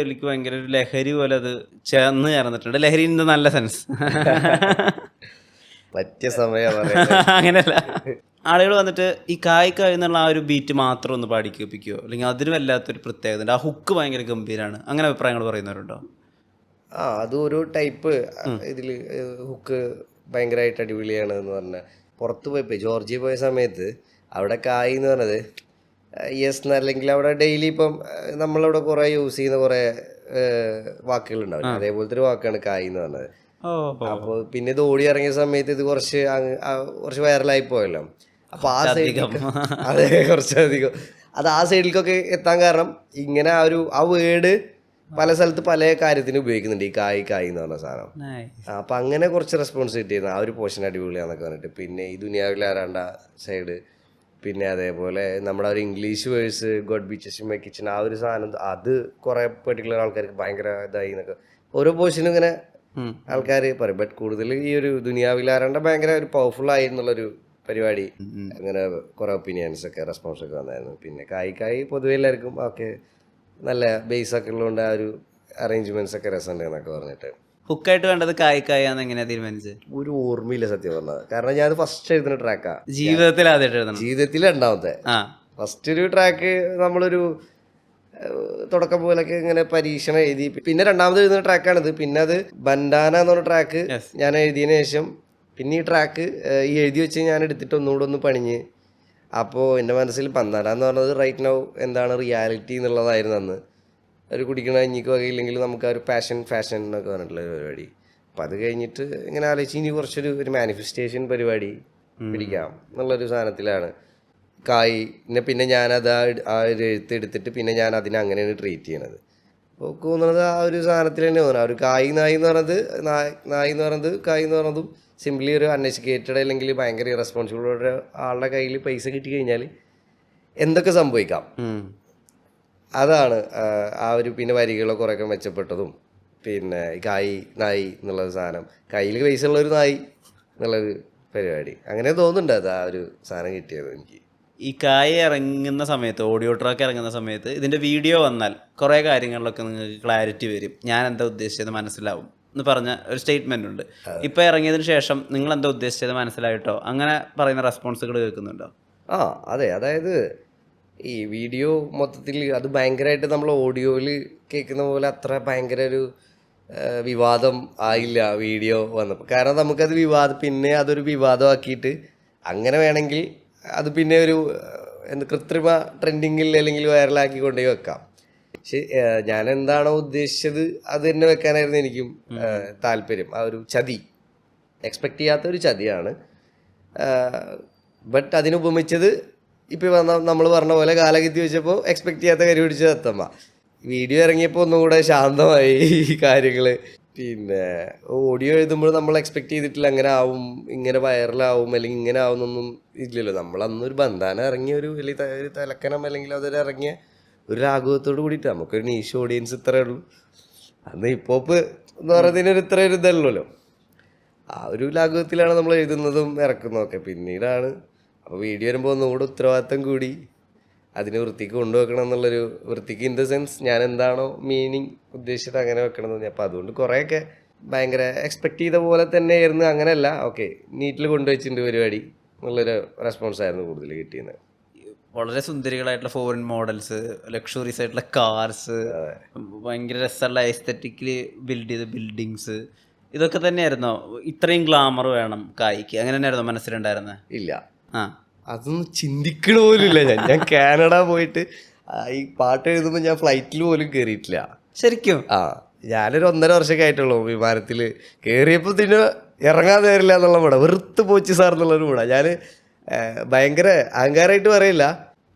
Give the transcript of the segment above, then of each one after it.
എനിക്ക് ഭയങ്കര ഒരു ലഹരി പോലെ അത് ചേർന്നിട്ടുണ്ട്. ലഹരി ഇൻ ദ നല്ല സെൻസ്. പറ്റിയ സമയം പറയുന്നത്. അങ്ങനെയല്ല, ആളുകൾ വന്നിട്ട് ഈ കായ് കായ് എന്നുള്ള ആ ഒരു ബീറ്റ് മാത്രം ഒന്ന് പാടി കേൾപ്പിക്കുമോ, അല്ലെങ്കിൽ അതിന് വല്ലാത്തൊരു പ്രത്യേകത ഉണ്ട്, ആ ഹുക്ക് ഭയങ്കര ഗംഭീരമാണ്, അങ്ങനെ അഭിപ്രായങ്ങൾ പറയുന്നവരുണ്ടോ? അത് ഒരു ടൈപ്പ് ഇതിൽ ഹുക്ക് ഭയങ്കരമായിട്ട് അടിപൊളിയാണ് എന്ന് പറഞ്ഞാൽ പുറത്ത് പോയപ്പോൾ ജോർജിയ പോയ സമയത്ത് അവിടെ കായ് എന്ന് പറഞ്ഞത് യെസ് അല്ലെങ്കിൽ അവിടെ ഡെയിലി ഇപ്പം നമ്മളവിടെ കുറേ യൂസ് ചെയ്യുന്ന കുറേ വാക്കുകളുണ്ടാവില്ല, അതേപോലത്തെ ഒരു വാക്കാണ് കായ് എന്ന് പറഞ്ഞത്. അപ്പോൾ പിന്നെ ഇത് ഓടി ഇറങ്ങിയ സമയത്ത് ഇത് കുറച്ച് വൈറലായി പോയല്ലോ. അപ്പോൾ ആ സൈഡിൽ അതെ കുറച്ചധികം അത് ആ സൈഡിലേക്കൊക്കെ എത്താൻ കാരണം ഇങ്ങനെ ആ വേർഡ് പല സ്ഥലത്ത് പല കാര്യത്തിന് ഉപയോഗിക്കുന്നുണ്ട്, ഈ കായ് കായ് എന്ന് പറഞ്ഞ സാധനം. അപ്പം അങ്ങനെ കുറച്ച് റെസ്പോൺസ് കിട്ടിയിരുന്നു. ആ ഒരു പോർഷൻ അടിപൊളിയാന്നൊക്കെ പറഞ്ഞിട്ട്. പിന്നെ ഈ ദുനിയാവിൽ ആരാണ്ട സൈഡ്, പിന്നെ അതേപോലെ നമ്മുടെ ഒരു English verse God beaches my kitchen, ആ ഒരു സാധനം അത് കുറേ പെർട്ടിക്കുലർ ആൾക്കാർക്ക് ഭയങ്കര ഇതായി എന്നൊക്കെ ഓരോ പോർഷനും ഇങ്ങനെ ആൾക്കാർ പറയും. ബട്ട് കൂടുതൽ ഈ ഒരു ദുനിയാവിൽ ആരാണ്ട ഭയങ്കര ഒരു പവർഫുൾ ആയി എന്നുള്ളൊരു പരിപാടി, അങ്ങനെ കുറേ ഒപ്പീനിയൻസ് ഒക്കെ റെസ്പോൺസ് ഒക്കെ വന്നായിരുന്നു. പിന്നെ കായ് കായ് പൊതുവെ എല്ലാവർക്കും ഓക്കെ നല്ല ബേസ് ഒക്കെ ഉള്ളതുകൊണ്ട് ആ ഒരു അറേഞ്ച്മെന്റ്സ് ഒക്കെ രസമുണ്ട് എന്നൊക്കെ പറഞ്ഞിട്ട്. ഹുക്കായിട്ട് വേണ്ടത് കായ് കായാന്ന് എങ്ങനെയാ തീരുമാനിച്ചത്? ഒരു ഓർമ്മയില്ല സത്യം പറഞ്ഞത്. കാരണം ഞാൻ ഫസ്റ്റ് എഴുതുന്ന ട്രാക്കാ ജീവിതത്തിൽ ആദ്യമായിട്ട് എഴുതണം. ജീവിതത്തിൽ രണ്ടാമത്തെ. ഫസ്റ്റ് ഒരു ട്രാക്ക് നമ്മളൊരു തുടക്കം പോലൊക്കെ ഇങ്ങനെ പരീക്ഷണം എഴുതി. പിന്നെ രണ്ടാമത് എഴുതുന്ന ട്രാക്കാണിത്. പിന്നെ അത് ബൻഡാന എന്ന് പറഞ്ഞ ട്രാക്ക് ഞാൻ എഴുതിയതിനു ശേഷം പിന്നെ ഈ ട്രാക്ക് ഈ എഴുതി വെച്ച് ഞാൻ എടുത്തിട്ട് ഒന്നുകൂടെ ഒന്ന് പണിഞ്ഞ്. അപ്പോൾ എൻ്റെ മനസ്സിൽ ബന്ധാന എന്ന് പറഞ്ഞത് റൈറ്റ് നൗ എന്താണ് റിയാലിറ്റി എന്നുള്ളതായിരുന്നു അന്ന്. ഒരു കുടിക്കണ കഞ്ഞിക്ക് വകയില്ലെങ്കിൽ നമുക്ക് ആ ഒരു ഫാഷൻ എന്നൊക്കെ പറഞ്ഞിട്ടുള്ള ഒരു പരിപാടി. അപ്പം അത് കഴിഞ്ഞിട്ട് ഇങ്ങനെ ആലോചിച്ച് ഇനി കുറച്ചൊരു മാനിഫെസ്റ്റേഷൻ പരിപാടി പിടിക്കാം എന്നുള്ളൊരു സാധനത്തിലാണ് കായ്. പിന്നെ ഞാനത് ആ ഒരു എഴുത്തെടുത്തിട്ട് പിന്നെ ഞാൻ അതിനെ അങ്ങനെയാണ് ട്രീറ്റ് ചെയ്യണത്. അപ്പോൾ തോന്നുന്നത് ആ ഒരു സാധനത്തിൽ തന്നെ തോന്നുന്നത്. ആ ഒരു കായ് നായ് എന്ന് പറഞ്ഞത് കായ് എന്ന് പറഞ്ഞതും സിംപ്ലി ഒരു അൺഎഡ്യൂക്കേറ്റഡ് അല്ലെങ്കിൽ ഭയങ്കര ഇറസ്പോൺസിബിൾ ആളുടെ കയ്യിൽ പൈസ കിട്ടി കഴിഞ്ഞാൽ എന്തൊക്കെ സംഭവിക്കാം, അതാണ് ആ ഒരു. പിന്നെ വരികളെ കുറേയൊക്കെ മെച്ചപ്പെട്ടതും, പിന്നെ കായ് നായി എന്നുള്ളൊരു സാധനം, കയ്യിൽ പൈസ ഉള്ളൊരു നായി എന്നുള്ളൊരു പരിപാടി, അങ്ങനെ തോന്നുന്നുണ്ട് അത് ആ ഒരു സാധനം കിട്ടിയത് എനിക്ക്. ഈ കായ് ഇറങ്ങുന്ന സമയത്ത്, ഓഡിയോ ട്രാക്ക് ഇറങ്ങുന്ന സമയത്ത് ഇതിൻ്റെ വീഡിയോ വന്നാൽ കുറേ കാര്യങ്ങളിലൊക്കെ നിങ്ങൾക്ക് ക്ലാരിറ്റി വരും, ഞാൻ എന്താ ഉദ്ദേശിച്ചത് മനസ്സിലാവും എന്ന് പറഞ്ഞ ഒരു സ്റ്റേറ്റ്മെൻ്റ് ഉണ്ട്. ഇപ്പം ഇറങ്ങിയതിന് ശേഷം നിങ്ങൾ എന്താ ഉദ്ദേശിച്ചത് മനസ്സിലായിട്ടോ, അങ്ങനെ പറയുന്ന റെസ്പോൺസുകൾ കേൾക്കുന്നുണ്ടോ? അതെ, അതായത് ഈ വീഡിയോ മൊത്തത്തിൽ അത് ഭയങ്കരമായിട്ട് നമ്മൾ ഓഡിയോയിൽ കേൾക്കുന്ന പോലെ അത്ര ഭയങ്കര ഒരു വിവാദം ആയില്ല വീഡിയോ വന്നപ്പോൾ. കാരണം നമുക്കത് പിന്നെ അതൊരു വിവാദമാക്കിയിട്ട് അങ്ങനെ വേണമെങ്കിൽ അത് പിന്നെ ഒരു കൃത്രിമ ട്രെൻഡിങ്ങിൽ അല്ലെങ്കിൽ വൈറലാക്കി കൊണ്ടുപോയി വെക്കാം. പക്ഷെ ഞാൻ എന്താണോ ഉദ്ദേശിച്ചത് അത് തന്നെ വെക്കാനായിരുന്നു എനിക്കും താല്പര്യം. ആ ഒരു ചതി എക്സ്പെക്റ്റ് ചെയ്യാത്ത ഒരു ചതിയാണ്. ബട്ട് അതിനുപമിച്ചത് ഇപ്പം നമ്മൾ പറഞ്ഞ പോലെ കാലഗതി വെച്ചപ്പോൾ എക്സ്പെക്റ്റ് ചെയ്യാത്ത കരി പിടിച്ചത് എത്തമ്മ. വീഡിയോ ഇറങ്ങിയപ്പോൾ ഒന്നും കൂടെ ശാന്തമായി ഈ കാര്യങ്ങൾ. പിന്നെ ഓഡിയോ എഴുതുമ്പോൾ നമ്മൾ എക്സ്പെക്റ്റ് ചെയ്തിട്ടില്ല അങ്ങനെ ആവും, ഇങ്ങനെ വൈറലാവും അല്ലെങ്കിൽ ഇങ്ങനെ ആവുന്നൊന്നും ഇല്ലല്ലോ. നമ്മളന്നൊരു ബന്ധാന ഇറങ്ങിയ ഒരു വലിയ തലക്കനം അല്ലെങ്കിൽ അതൊരു ഇറങ്ങിയ ഒരു രാഘവത്തോട് കൂടിയിട്ട് നമുക്കൊരു നീഷ് ഓഡിയൻസ് ഇത്രയേ ഉള്ളൂ. അന്ന് ഹിപ്പ് ഹോപ്പ് എന്ന് പറയുന്നതിനൊരു ഇത്ര ഒരു ഇതല്ലല്ലോ. ആ ഒരു ലാഘവത്തിലാണ് നമ്മൾ എഴുതുന്നതും ഇറക്കുന്നതൊക്കെ. പിന്നീടാണ് അപ്പോൾ വീഡിയോ വരുമ്പോൾ ഒന്നുകൂടെ ഉത്തരവാദിത്തം കൂടി അതിന് വൃത്തിക്ക് കൊണ്ടുവെക്കണം എന്നുള്ളൊരു, വൃത്തിക്ക് ഇൻ ദ സെൻസ് ഞാൻ എന്താണോ മീനിങ് ഉദ്ദേശിച്ചത് അങ്ങനെ വെക്കണം എന്ന് തോന്നി. അപ്പോൾ അതുകൊണ്ട് കുറേയൊക്കെ ഭയങ്കര എക്സ്പെക്റ്റ് ചെയ്ത പോലെ തന്നെ ആയിരുന്നു. അങ്ങനെയല്ല, ഓക്കെ നീറ്റിൽ കൊണ്ടുവച്ചിട്ടുണ്ട് പരിപാടി എന്നുള്ളൊരു റെസ്പോൺസ് ആയിരുന്നു കൂടുതൽ കിട്ടിയത്. വളരെ സുന്ദരികളായിട്ടുള്ള ഫോറിൻ മോഡൽസ്, ലക്ഷറീസ് ആയിട്ടുള്ള കാർസ്, ഭയങ്കര രസമുള്ള എസ്തെറ്റിക്കലി ബിൽഡ് ചെയ്ത ബിൽഡിങ്സ്, ഇതൊക്കെ തന്നെയായിരുന്നോ? ഇത്രയും ഗ്ലാമർ വേണം കായ്ക്ക്, അങ്ങനെ തന്നെയായിരുന്നോ മനസ്സിലുണ്ടായിരുന്നത്? ഇല്ല, അതൊന്നും ചിന്തിക്കണ പോലും ഇല്ല. ഞാൻ കാനഡ പോയിട്ട് ഈ പാട്ട് എഴുതുമ്പോൾ ഞാൻ ഫ്ലൈറ്റിൽ പോലും കയറിയിട്ടില്ല ശരിക്കും. ഞാനൊരു 1.5 വർഷമൊക്കെ ആയിട്ടുള്ളൂ വിമാനത്തിൽ കയറിയപ്പോൾ തന്നെ ഇറങ്ങാൻ നേരില്ല എന്നുള്ള മൂടാ, വെറുത്ത് പോച്ച് സാർ എന്നുള്ളൊരു മൂടാ. ഞാൻ ഭയങ്കര അഹങ്കാരമായിട്ട് പറയില്ല,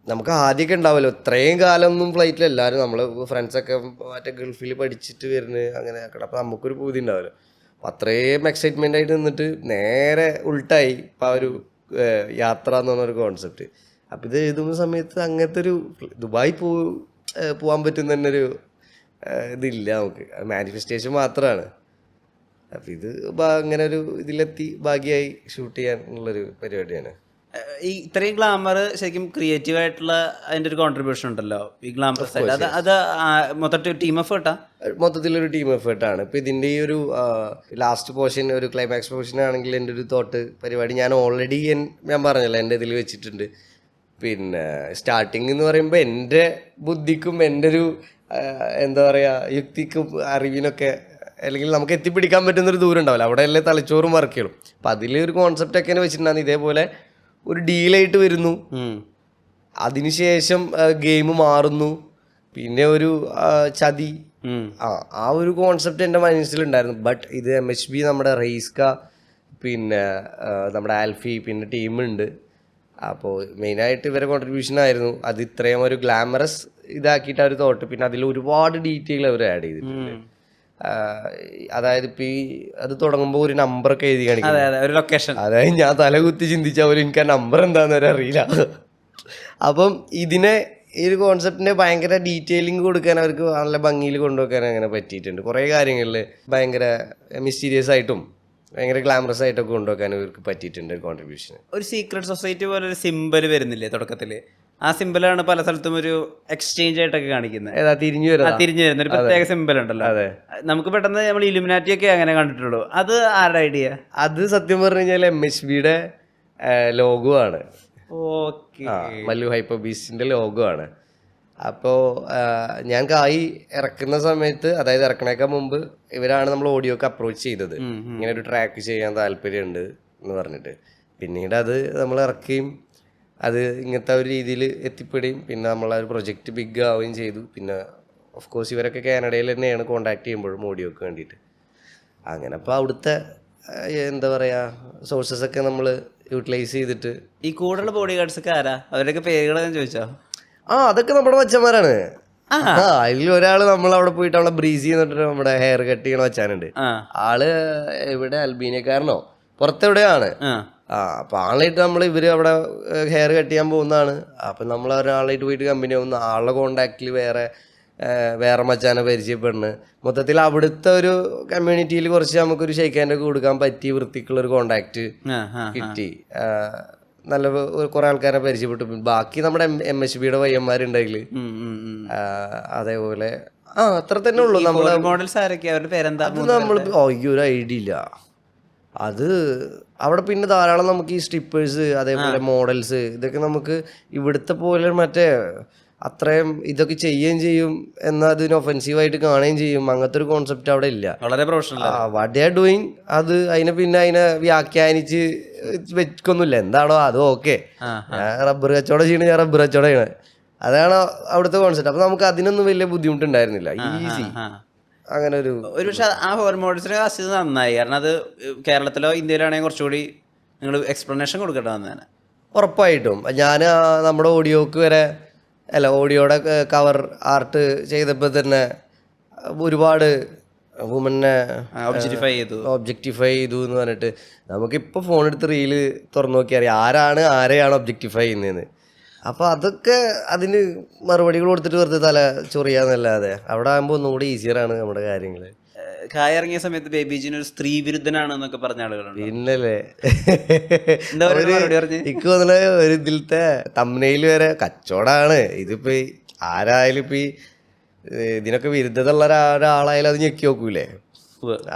നമുക്ക് ആദ്യമൊക്കെ ഉണ്ടാവുമല്ലോ ഇത്രയും കാലമൊന്നും ഫ്ലൈറ്റിൽ എല്ലാവരും നമ്മൾ ഫ്രണ്ട്സൊക്കെ മറ്റേ ഗൾഫിൽ പഠിച്ചിട്ട് വരുന്നത് അങ്ങനെ ആക്കണം. അപ്പോൾ നമുക്കൊരു പൂതി ഉണ്ടാവുമല്ലോ. അപ്പം അത്രയും എക്സൈറ്റ്മെൻ്റ് ആയിട്ട് നിന്നിട്ട് നേരെ ഉൾട്ടായി ഇപ്പം ആ ഒരു യാത്ര എന്ന് പറഞ്ഞൊരു കോൺസെപ്റ്റ്. അപ്പം ഇത് എഴുതുന്ന സമയത്ത് അങ്ങനത്തെ ഒരു ദുബായ് പോകാൻ പറ്റുന്ന തന്നെ ഒരു ഇതില്ല നമുക്ക്, മാനിഫെസ്റ്റേഷൻ മാത്രമാണ്. അപ്പം ഇത് അങ്ങനെ ഒരു ഇതിലെത്തി ഭാഗ്യമായി ഷൂട്ട് ചെയ്യാൻ ഉള്ളൊരു പരിപാടിയാണ്. ഈ ഇത്രയും ഗ്ലാമർ ശരിക്കും ക്രിയേറ്റീവ് ആയിട്ടുള്ള അതിന്റെ ഒരു കോൺട്രിബ്യൂഷൻ ഉണ്ടല്ലോ ഈ ഗ്ലാമർ സൈഡ്. അത് മൊത്തത്തിൽ ടീം എഫേർട്ടാ, മൊത്തത്തിലൊരു ടീം എഫേർട്ടാണ്. ഇപ്പം ഇതിൻ്റെ ഈ ഒരു ലാസ്റ്റ് പോർഷൻ, ഒരു ക്ലൈമാക്സ് പോർഷൻ ആണെങ്കിൽ എൻ്റെ ഒരു തോട്ട് പരിപാടി ഞാൻ ഓൾറെഡി ഞാൻ പറഞ്ഞല്ലോ എൻ്റെ ഇതിൽ വെച്ചിട്ടുണ്ട്. പിന്നെ സ്റ്റാർട്ടിങ് എന്ന് പറയുമ്പോൾ എൻ്റെ ബുദ്ധിക്കും എൻ്റെ ഒരു എന്താ പറയുക യുക്തിക്കും അറിവിനൊക്കെ അല്ലെങ്കിൽ നമുക്ക് എത്തിപ്പിടിക്കാൻ പറ്റുന്നൊരു ദൂരം ഉണ്ടാവില്ല. അവിടെ അല്ലേ തലച്ചോറും വർക്ക് ചെയ്യണം. അപ്പം അതിലൊരു കോൺസെപ്റ്റൊക്കെ വെച്ചിട്ടുണ്ടാകുന്ന ഇതേപോലെ ഒരു ഡീലായിട്ട് വരുന്നു, അതിനുശേഷം ഗെയിം മാറുന്നു, പിന്നെ ഒരു ചതി, ആ ഒരു കോൺസെപ്റ്റ് എൻ്റെ മനസ്സിലുണ്ടായിരുന്നു. ബട്ട് ഇത് MHB, നമ്മുടെ റെയ്സ്ക, പിന്നെ നമ്മുടെ ആൽഫി, പിന്നെ ടീമുണ്ട്. അപ്പോൾ മെയിനായിട്ട് ഇവരെ കോൺട്രിബ്യൂഷൻ ആയിരുന്നു. അത് ഇത്രയും ഒരു ഗ്ലാമറസ് ഇതാക്കിയിട്ട് അവർ തോട്ട്. പിന്നെ അതിൽ ഒരുപാട് ഡീറ്റെയിൽ അവർ ആഡ് ചെയ്തിട്ടുണ്ട്. അതായത് ഇപ്പം ഈ അത് തുടങ്ങുമ്പോൾ ഒരു നമ്പറൊക്കെ എഴുതി കാണിക്കും, ലൊക്കേഷൻ. അതായത് ഞാൻ തലകുത്തി ചിന്തിച്ച പോലും എനിക്ക് ആ നമ്പർ എന്താണെന്ന് വരെ അറിയില്ല. അപ്പം ഇതിനെ ഈ ഒരു കോൺസെപ്റ്റിൻ്റെ ഭയങ്കര ഡീറ്റെയിലിംഗ് കൊടുക്കാൻ അവർക്ക് നല്ല ഭംഗിയിൽ കൊണ്ടുവെക്കാൻ അങ്ങനെ പറ്റിയിട്ടുണ്ട്. കുറേ കാര്യങ്ങളിൽ ഭയങ്കര മിസ്റ്റീരിയസ് ആയിട്ടും ഭയങ്കര ഗ്ലാമറസ് ആയിട്ടൊക്കെ കൊണ്ടുവെക്കാൻ ഇവർക്ക് പറ്റിയിട്ടുണ്ട് കോൺട്രിബ്യൂഷൻ. ഒരു സീക്രട്ട് സൊസൈറ്റി പോലെ ഒരു സിമ്പൽ വരുന്നില്ലേ തുടക്കത്തിൽ? ആ സിമ്പിളാണ് പല സ്ഥലത്തും ഒരു എക്സ്ചേഞ്ച് ആയിട്ടൊക്കെ കാണിക്കുന്നത്. തിരിഞ്ഞു വരുന്ന ഒരു പ്രത്യേക സിമ്പിൾ ഉണ്ടല്ലോ. നമുക്ക് പെട്ടെന്ന് നമ്മൾ ഇലുമിനാറ്റി ഒക്കെ അങ്ങനെ കണ്ടിട്ടുള്ളൂ. അത് ആരുടെ ഐഡിയ? അത് സത്യം പറഞ്ഞു കഴിഞ്ഞാൽ MHBയുടെ ലോഗോ ആണ്. മല്ലു ഹൈപ്പർ ബീസ്റ്റിന്റെ ലോഗോ ആണ്. അപ്പോൾ ഞാൻ കായ് ഇറക്കുന്ന സമയത്ത്, അതായത് ഇറക്കണേക്കാൾ മുമ്പ് ഇവരാണ് നമ്മൾ ഓഡിയോക്ക് അപ്രോച്ച് ചെയ്തത്, ഇങ്ങനെ ഒരു ട്രാക്ക് ചെയ്യാൻ താല്പര്യമുണ്ട് എന്ന് പറഞ്ഞിട്ട്. പിന്നീട് അത് നമ്മൾ ഇറക്കുകയും അത് ഇങ്ങനത്തെ ഒരു രീതിയിൽ എത്തിപ്പെടുകയും പിന്നെ നമ്മളാ ഒരു പ്രൊജക്റ്റ് ബിഗ് ആവുകയും ചെയ്തു. പിന്നെ ഓഫ് കോഴ്സ് ഇവരൊക്കെ കാനഡയിൽ തന്നെയാണ് കോൺടാക്ട് ചെയ്യുമ്പോഴും ഓഡിയോക്ക് വേണ്ടിയിട്ട്. അങ്ങനെ അപ്പോൾ അവിടുത്തെ എന്താ പറയുക സോഴ്സസൊക്കെ നമ്മൾ യൂട്ടിലൈസ് ചെയ്തിട്ട്. ഈ കൂടുതലുള്ള ബോഡി ഗാർഡ്സ് ഒക്കെ ആരാ? അവരുടെയൊക്കെ പേരുകൾ ഞാൻ ചോദിച്ചോ? അതൊക്കെ നമ്മുടെ മച്ചന്മാരാണ്. അതിൽ ഒരാൾ നമ്മളവിടെ പോയിട്ട് അവിടെ ബ്രീസ് ചെയ്യുന്നിട്ട് നമ്മുടെ ഹെയർ കട്ട് ചെയ്യണ വെച്ചാനുണ്ട്. ആള് ഇവിടെ അൽബീനിയക്കാരനോ പുറത്തെവിടെയാണ്. അപ്പൊ ആളായിട്ട് ഇവര് അവിടെ ഹെയർ കട്ട് ചെയ്യാൻ പോകുന്നതാണ്. അപ്പൊ നമ്മൾ ഒരാളായിട്ട് പോയിട്ട് കമ്പനി ആവുന്ന ആളുടെ കോണ്ടാക്റ്റിൽ വേറെ മച്ചാനെ പരിചയപ്പെടുന്നത്. മൊത്തത്തിൽ അവിടുത്തെ ഒരു കമ്മ്യൂണിറ്റിയിൽ കുറച്ച് നമുക്കൊരു ഷെയ്ക്കാൻ്റെ ഒക്കെ കൊടുക്കാൻ പറ്റിയ വൃത്തിക്കുള്ളൊരു കോണ്ടാക്ട് കിട്ടി. നല്ല കുറെ ആൾക്കാരെ പരിചയപ്പെട്ടു. ബാക്കി നമ്മുടെ MHBയുടെ പയ്യന്മാരുണ്ടെങ്കിൽ അതേപോലെ അത്ര തന്നെ ഉള്ളൂ. നമ്മുടെ മോഡൽസ് ആരൊക്കെ? അവരുടെ പേരെന്താ? അത് നമ്മൾ ഒരു ഐഡിയ ഇല്ല. അത് അവിടെ പിന്നെ ധാരാളം നമുക്ക് ഈ സ്ട്രിപ്പേഴ്സ്, അതേപോലെ മോഡൽസ്, ഇതൊക്കെ നമുക്ക് ഇവിടുത്തെ പോലെ മറ്റേ അത്രയും ഇതൊക്കെ ചെയ്യുകയും ചെയ്യും എന്നാൽ അതിന് ഒഫൻസീവായിട്ട് കാണുകയും ചെയ്യും. അങ്ങനത്തെ ഒരു കോൺസെപ്റ്റ് അവിടെ ഇല്ല. വളരെ professional. What they are doing അത് അതിനെ വ്യാഖ്യാനിച്ച് വെക്കൊന്നുമില്ല. എന്താണോ അത് ഓക്കെ. റബ്ബർ കച്ചവടം ചെയ്യണ ഞാൻ റബ്ബർ കച്ചവടം ചെയ്യണേ, അതാണ് അവിടുത്തെ കോൺസെപ്റ്റ്. അപ്പൊ നമുക്ക് അതിനൊന്നും വലിയ ബുദ്ധിമുട്ടുണ്ടായിരുന്നില്ല. ഈസി. അങ്ങനെ ഒരു പക്ഷെ ആ ഹോർ മോഡൽസിനെ കാസ്റ്റ് നന്നായി. കാരണം അത് കേരളത്തിലോ ഇന്ത്യയിലാണെങ്കിൽ കുറച്ചുകൂടി നിങ്ങൾ എക്സ്പ്ലനേഷൻ കൊടുക്കട്ടെ വന്നേനെ. ഉറപ്പായിട്ടും ഞാൻ നമ്മുടെ ഓഡിയോക്ക് വരെ ഓഡിയോയുടെ കവർ ആർട്ട് ചെയ്തപ്പോൾ തന്നെ ഒരുപാട് വുമനെ ഒബ്ജക്റ്റിഫൈ ചെയ്തു എന്ന് പറഞ്ഞിട്ട് നമുക്കിപ്പോൾ ഫോൺ എടുത്ത് റീല് തുറന്നു നോക്കി അറിയാം ആരെയാണ് ഒബ്ജക്റ്റിഫൈ ചെയ്യുന്നതെന്ന്. അപ്പോൾ അതൊക്കെ അതിന് മറുപടികൾ കൊടുത്തിട്ട് വെറുതെ തല ചൊറിയാന്നല്ലാതെ അവിടെ ആകുമ്പോൾ ഒന്നുകൂടി ഈസിയറാണ് നമ്മുടെ കാര്യങ്ങൾ. കായ ഇറങ്ങിയ സമയത്ത് ബേബിജിന് ഒരു സ്ത്രീ വിരുദ്ധനാണെന്നൊക്കെ പറഞ്ഞ ആളുകളുണ്ട്. പിന്നല്ലേ എനിക്ക് തോന്നുന്നത് ഒരു ഇതിലത്തെ തമ്മനയിൽ വരെ കച്ചവടമാണ്. ഇതിപ്പോ ആരായാലും ഇപ്പൊ ഇതിനൊക്കെ വിരുദ്ധത ഉള്ള ഒരാളായാലും അത് ഞെക്കി നോക്കൂലേ.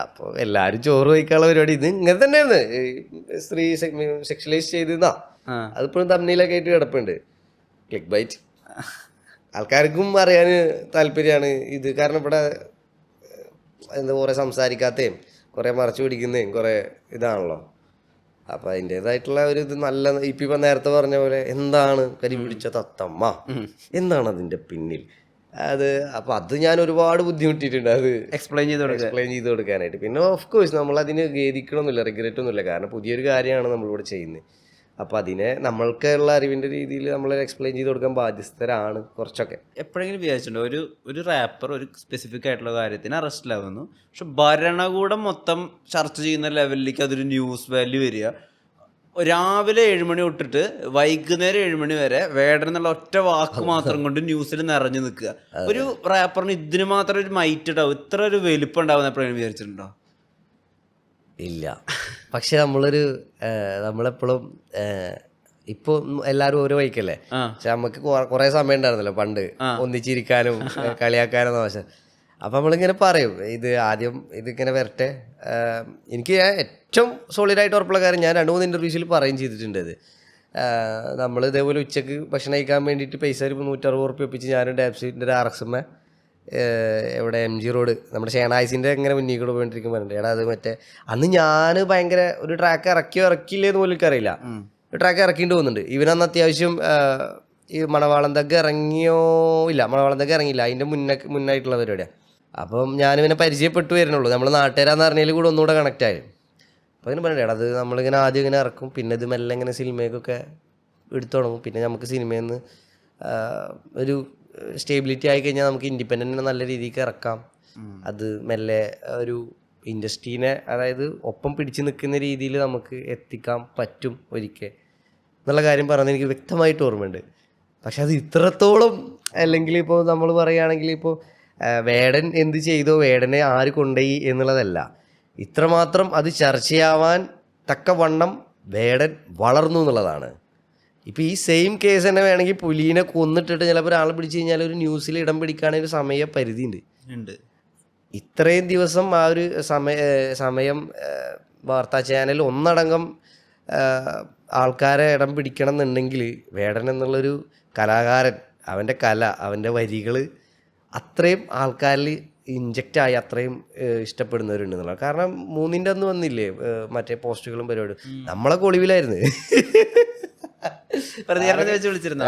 അപ്പൊ എല്ലാരും ചോറ് വയ്ക്കാനുള്ള പരിപാടി ഇത് ഇങ്ങനെ തന്നെയാണ്. സ്ത്രീ സെക്ഷലൈസ് ചെയ്തിരുന്നാ അതിപ്പോഴും തമ്മനയിലൊക്കെ ആയിട്ട് കിടപ്പുണ്ട്. ക്ലിക്ക് ബൈറ്റ് ആൾക്കാർക്കും അറിയാൻ താല്പര്യമാണ് ഇത്. കാരണം ഇവിടെ എന്താ കുറേ സംസാരിക്കാത്തയും കുറേ മറച്ചു പിടിക്കുന്നതും കുറേ ഇതാണല്ലോ. അപ്പം അതിൻ്റേതായിട്ടുള്ള ഒരു ഇത് നല്ല ഇപ്പം നേരത്തെ പറഞ്ഞ പോലെ എന്താണ് കരി പിടിച്ച തത്തമ്മ, എന്താണ് അതിൻ്റെ പിന്നിൽ അത്. അപ്പം അത് ഞാൻ ഒരുപാട് ബുദ്ധിമുട്ടിയിട്ടുണ്ട് അത് എക്സ്പ്ലെയിൻ ചെയ്ത് കൊടുക്കാനായിട്ട്. പിന്നെ ഓഫ് കോഴ്സ് നമ്മളതിന് ഖേദിക്കണമൊന്നുമില്ല, റിഗ്രറ്റ് ഒന്നുമില്ല. കാരണം പുതിയൊരു കാര്യമാണ് നമ്മളിവിടെ ചെയ്യുന്നത്. അപ്പോൾ അതിനെ നമ്മൾക്കുള്ള അറിവിൻ്റെ രീതിയിൽ നമ്മൾ എക്സ്പ്ലെയിൻ ചെയ്ത് കൊടുക്കാൻ ബാധ്യസ്ഥരാണ് കുറച്ചൊക്കെ. എപ്പോഴെങ്കിലും വിചാരിച്ചിട്ടുണ്ടോ ഒരു റാപ്പർ ഒരു സ്പെസിഫിക് ആയിട്ടുള്ള കാര്യത്തിന് അറസ്റ്റിലാവുന്നു, പക്ഷെ ഭരണകൂടം മൊത്തം ചർച്ച ചെയ്യുന്ന ലെവലിലേക്ക് അതൊരു ന്യൂസ് വാല്യൂ വരിക? രാവിലെ 7 മണി തൊട്ടിട്ട് വൈകുന്നേരം 7 മണി വരെ വേടൻ എന്നുള്ള ഒറ്റ വാക്ക് മാത്രം കൊണ്ട് ന്യൂസിൽ നിറഞ്ഞു നിൽക്കുക. ഒരു റാപ്പറിന് ഇതിന് മാത്രം ഒരു മൈറ്റ് ഉണ്ടാവും, ഇത്ര ഒരു വലിപ്പം ഉണ്ടാവുന്ന എപ്പോഴെങ്കിലും വിചാരിച്ചിട്ടുണ്ടോ? ഇല്ല. പക്ഷെ നമ്മളെപ്പോഴും ഇപ്പോൾ എല്ലാവരും ഓരോ വഴിക്കല്ലേ. പക്ഷെ നമുക്ക് കുറേ സമയം ഉണ്ടായിരുന്നല്ലോ പണ്ട് ഒന്നിച്ചിരിക്കാനും കളിയാക്കാനും ആവശ്യം. അപ്പം നമ്മളിങ്ങനെ പറയും ഇത് ആദ്യം ഇതിങ്ങനെ വരട്ടെ. എനിക്ക് ഏറ്റവും സോളിഡായിട്ട് ഉറപ്പുള്ള കാര്യം ഞാൻ 2-3 ഇൻ്റർവ്യൂസിൽ പറയുകയും ചെയ്തിട്ടുണ്ട്. ഇത് നമ്മൾ ഇതേപോലെ ഉച്ചക്ക് ഭക്ഷണം കഴിക്കാൻ വേണ്ടിയിട്ട് പൈസ ഒരു 160 ഉറുപ്പിക ഒപ്പിച്ച് ഞാനും ഡാപ്സിൻ്റെ ഒരു RX-മ്മ എവിടെ MG റോഡ് നമ്മുടെ ഷേണായിസിൻ്റെ ഇങ്ങനെ മുന്നിൽ കൂടെ പോയിട്ടിരിക്കും പറഞ്ഞിട്ട് എടാ അത് മറ്റേ അന്ന് ഞാൻ ഭയങ്കര ഒരു ട്രാക്ക് ഇറക്കിയില്ലേന്ന് പോലും എനിക്കറിയില്ല. ഒരു ട്രാക്ക് ഇറക്കിയിട്ട് പോകുന്നുണ്ട്. ഇവനന്ന് അത്യാവശ്യം ഈ മണവാളം തഗ് ഇറങ്ങിയോ ഇല്ല, മണവാളം തഗ് ഇറങ്ങിയില്ല, അതിൻ്റെ മുന്നായിട്ടുള്ള പരിപാടിയാണ്. അപ്പം ഞാനിവനെ പരിചയപ്പെട്ടു വരുന്നുള്ളൂ. നമ്മൾ നാട്ടുകാരാന്ന് പറഞ്ഞതിൽ കൂടെ ഒന്നുകൂടെ കണക്റ്റ് ആയി. അപ്പോൾ അങ്ങനെ പറയണ്ടേ അത് നമ്മളിങ്ങനെ ആദ്യം ഇങ്ങനെ ഇറക്കും, പിന്നെ ഇത് മെല്ലെ ഇങ്ങനെ സിനിമയ്ക്കൊക്കെ എടുത്തു തുടങ്ങും. പിന്നെ നമുക്ക് സിനിമയിൽ നിന്ന് ഒരു സ്റ്റേബിലിറ്റി ആയി കഴിഞ്ഞാൽ നമുക്ക് ഇൻഡിപെൻഡൻറ്റിനെ നല്ല രീതിക്ക് ഇറക്കാം. അത് മെല്ലെ ഒരു ഇൻഡസ്ട്രീനെ അതായത് ഒപ്പം പിടിച്ച് നിൽക്കുന്ന രീതിയിൽ നമുക്ക് എത്തിക്കാൻ പറ്റും ഒരിക്കൽ എന്നുള്ള കാര്യം പറഞ്ഞത് എനിക്ക് വ്യക്തമായിട്ട് ഓർമ്മയുണ്ട്. പക്ഷെ അത് ഇത്രത്തോളം അല്ലെങ്കിൽ ഇപ്പോൾ നമ്മൾ പറയുകയാണെങ്കിൽ ഇപ്പോൾ വേടൻ എന്ത് ചെയ്തോ വേടനെ ആര് കൊണ്ടുപോയി എന്നുള്ളതല്ല, ഇത്രമാത്രം അത് ചർച്ചയാവാൻ തക്കവണ്ണം വേടൻ വളർന്നു എന്നുള്ളതാണ്. ഇപ്പോൾ ഈ സെയിം കേസ് തന്നെ വേണമെങ്കിൽ പുലീനെ കൊന്നിട്ടിട്ട് ചിലപ്പോൾ ഒരാളെ പിടിച്ച് കഴിഞ്ഞാൽ ഒരു ന്യൂസിൽ ഇടം പിടിക്കുകയാണെങ്കിൽ ഒരു സമയപരിധി ഉണ്ട്. ഇത്രയും ദിവസം ആ ഒരു സമയം വാർത്താ ചാനൽ ഒന്നടങ്കം ആൾക്കാരെ ഇടം പിടിക്കണം എന്നുണ്ടെങ്കിൽ വേടൻ എന്നുള്ളൊരു കലാകാരൻ, അവൻ്റെ കല, അവൻ്റെ വരികൾ അത്രയും ആൾക്കാരിൽ ഇൻജക്റ്റായി അത്രയും ഇഷ്ടപ്പെടുന്നവരുണ്ട് എന്നുള്ളത്. കാരണം 3ൻ്റെ അന്ന് വന്നില്ലേ മറ്റേ പോസ്റ്റുകളും പരിപാടിയും, നമ്മളെ ഒളിവിലായിരുന്നു.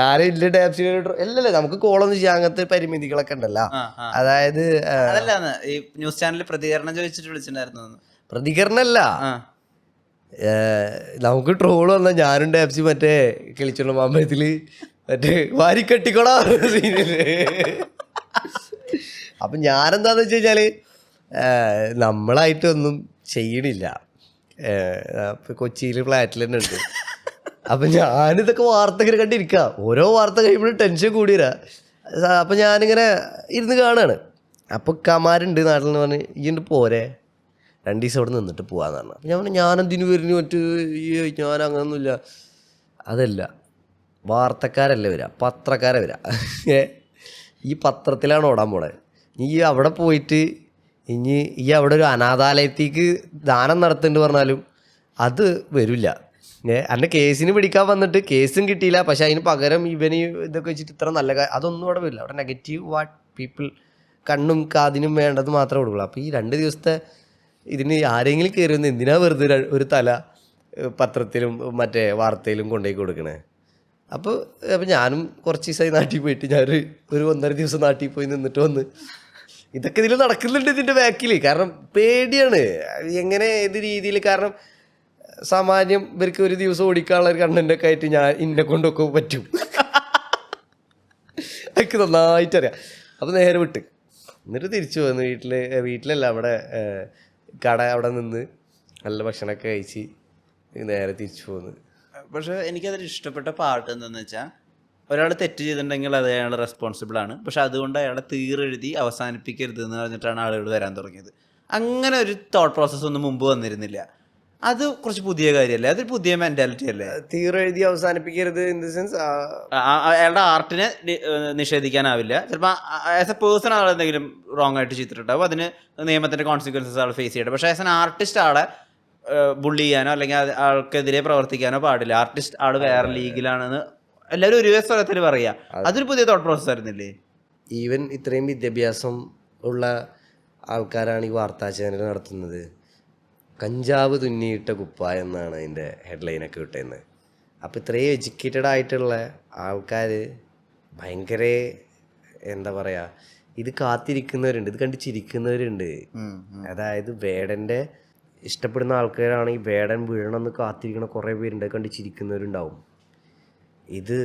ആരും ടാപ്സിലോട്ട് അല്ലല്ലേ നമുക്ക് കോളൊന്നും ചെയ്യാൻ അങ്ങനത്തെ പരിമിതികളൊക്കെ ഉണ്ടല്ലോ. അതായത് ഈ ന്യൂസ് ചാനലിൽ പ്രതികരണം ചോദിച്ചിട്ട് വിളിച്ചിട്ടുണ്ടായിരുന്നു. പ്രതികരണമല്ല, നമുക്ക് ട്രോൾ വന്നാൽ ഞാനും ടാപ്സി മറ്റേ കിളിച്ചുള്ള മാമ്പഴത്തില് മറ്റേ വാരിക്കെട്ടിക്കോടാ സീനില്. അപ്പൊ ഞാനെന്താന്ന് വെച്ച് കഴിഞ്ഞാല് നമ്മളായിട്ടൊന്നും ചെയ്യണില്ല. കൊച്ചിയിൽ ഫ്ലാറ്റിൽ തന്നെ ഉണ്ട്. അപ്പം ഞാനിതൊക്കെ വാർത്തകൾ കണ്ടിരിക്കുക, ഓരോ വാർത്ത കഴിയുമ്പോഴും ടെൻഷൻ കൂടിയരാ. അപ്പം ഞാനിങ്ങനെ ഇരുന്ന് കാണുകയാണ്. അപ്പോൾ കമാരുണ്ട് നാട്ടിൽ നിന്ന് പറഞ്ഞ് ഇയ്യുണ്ട് പോരെ 2 ദിവസം അവിടെ നിന്നിട്ട് പോകാമെന്ന് പറഞ്ഞു. അപ്പം ഞാൻ പറഞ്ഞു ഞാനെന്തിനു വരുന്നു മറ്റ് ഞാൻ അങ്ങനൊന്നുമില്ല. അതല്ല, വാർത്തക്കാരല്ല വരിക, പത്രക്കാരെ വരിക. ഈ പത്രത്തിലാണ് ഓടാൻ പോണത്. ഈ അവിടെ പോയിട്ട് ഇനി ഈ അവിടെ ഒരു അനാഥാലയത്തേക്ക് ദാനം നടത്തുന്നുണ്ട് പറഞ്ഞാലും അത് വരില്ല. അന്നെ കേസിന് പിടിക്കാൻ വന്നിട്ട് കേസും കിട്ടിയില്ല, പക്ഷെ അതിന് പകരം ഇവന് ഇതൊക്കെ വെച്ചിട്ട് ഇത്ര നല്ല അതൊന്നും അവിടെ വരില്ല. അവിടെ നെഗറ്റീവ് വാട്ട് പീപ്പിൾ കണ്ണും കാതിനും വേണ്ടത് മാത്രമേ കൊടുക്കുള്ളൂ. അപ്പോൾ ഈ 2 ദിവസത്തെ ഇതിന് ആരെങ്കിലും കയറി വന്ന് എന്തിനാ വെറുതെ ഒരു തല പത്രത്തിലും മറ്റേ വാർത്തയിലും കൊണ്ടുപോയി കൊടുക്കണേ. അപ്പോൾ ഞാനും കുറച്ച് ദിവസമായി നാട്ടിൽ പോയിട്ട് ഞാനൊരു 1.5 ദിവസം നാട്ടിൽ പോയി നിന്നിട്ട് വന്ന് ഇതൊക്കെ ഇതിൽ നടക്കുന്നുണ്ട് ഇതിൻ്റെ ബാക്കിൽ. കാരണം പേടിയാണ് എങ്ങനെ ഏത് രീതിയിൽ. കാരണം സാമാന്യം ഇവർക്ക് ഒരു ദിവസം ഓടിക്കാനുള്ള ഒരു കണ്ടൻ്റൊക്കെ ആയിട്ട് ഞാൻ ഇന്നെ കൊണ്ടൊക്കെ പറ്റും. എനിക്ക് നന്നായിട്ടറിയാം. അപ്പോൾ നേരെ വിട്ട് എന്നിട്ട് തിരിച്ചു വന്നു വീട്ടിലല്ല അവിടെ കട അവിടെ നിന്ന് നല്ല ഭക്ഷണമൊക്കെ കഴിച്ച് നേരെ തിരിച്ചു പോന്നു. പക്ഷേ എനിക്കതിൽ ഇഷ്ടപ്പെട്ട പാട്ട് എന്താണെന്ന് വെച്ചാൽ ഒരാൾ തെറ്റ് ചെയ്തിട്ടുണ്ടെങ്കിൽ അത് അയാൾ റെസ്പോൺസിബിൾ ആണ്, പക്ഷെ അതുകൊണ്ട് അയാളെ തീരെഴുതി അവസാനിപ്പിക്കരുത് എന്ന് പറഞ്ഞിട്ടാണ് ആളുകൾ വരാൻ തുടങ്ങിയത്. അങ്ങനെ ഒരു തോട്ട് പ്രോസസ്സ് ഒന്നും മുമ്പ് വന്നിരുന്നില്ല. അത് കുറച്ച് പുതിയ കാര്യമല്ലേ, അതൊരു പുതിയ മെന്റാലിറ്റി അല്ലേ. തീരെഴുതി അവസാനിപ്പിക്കരുത് ഇൻ ദ സെൻസ് അയാളുടെ ആർട്ടിനെ നിഷേധിക്കാനാവില്ല. ചിലപ്പോൾ ആസ് എ പേഴ്സൺ ആൾ എന്തെങ്കിലും റോങ് ആയിട്ട് ചെയ്തിട്ടുണ്ടാവും, അതിന് നിയമത്തിൻ്റെ കോൺസിക്വൻസസ് ആൾ ഫേസ് ചെയ്യട്ടെ. പക്ഷേ ആസ് എൻ ആർട്ടിസ്റ്റ് ആളെ ബുള്ളി ചെയ്യാനോ അല്ലെങ്കിൽ ആൾക്കെതിരെ പ്രവർത്തിക്കാനോ പാടില്ല. ആർട്ടിസ്റ്റ് ആൾ വേറെ ലീഗിലാണെന്ന് എല്ലാവരും ഒരു സ്ഥലത്തിൽ പറയുക. അതൊരു പുതിയ തോട്ട് പ്രോസസ് ആയിരുന്നില്ലേ. ഈവൻ ഇത്രയും വിദ്യാഭ്യാസം ഉള്ള ആൾക്കാരാണ് ഈ വാർത്താ ചാനൽ നടത്തുന്നത്. കഞ്ചാവ് തുന്നിയിട്ട കുപ്പായം എന്നാണ് അതിൻ്റെ ഹെഡ്ലൈനൊക്കെ കിട്ടുന്നത്. അപ്പോൾ ഇത്രയും എഡ്യൂക്കേറ്റഡ് ആയിട്ടുള്ള ആൾക്കാർ ഭയങ്കര എന്താ പറയുക, ഇത് കാത്തിരിക്കുന്നവരുണ്ട്, ഇത് കണ്ട് ചിരിക്കുന്നവരുണ്ട്. അതായത് വേടൻ്റെ ഇഷ്ടപ്പെടുന്ന ആൾക്കാരാണെങ്കിൽ വേടൻ വീഴണമെന്ന് കാത്തിരിക്കണ കുറേ പേരുണ്ട്, കണ്ട് ചിരിക്കുന്നവരുണ്ടാവും. ഇത്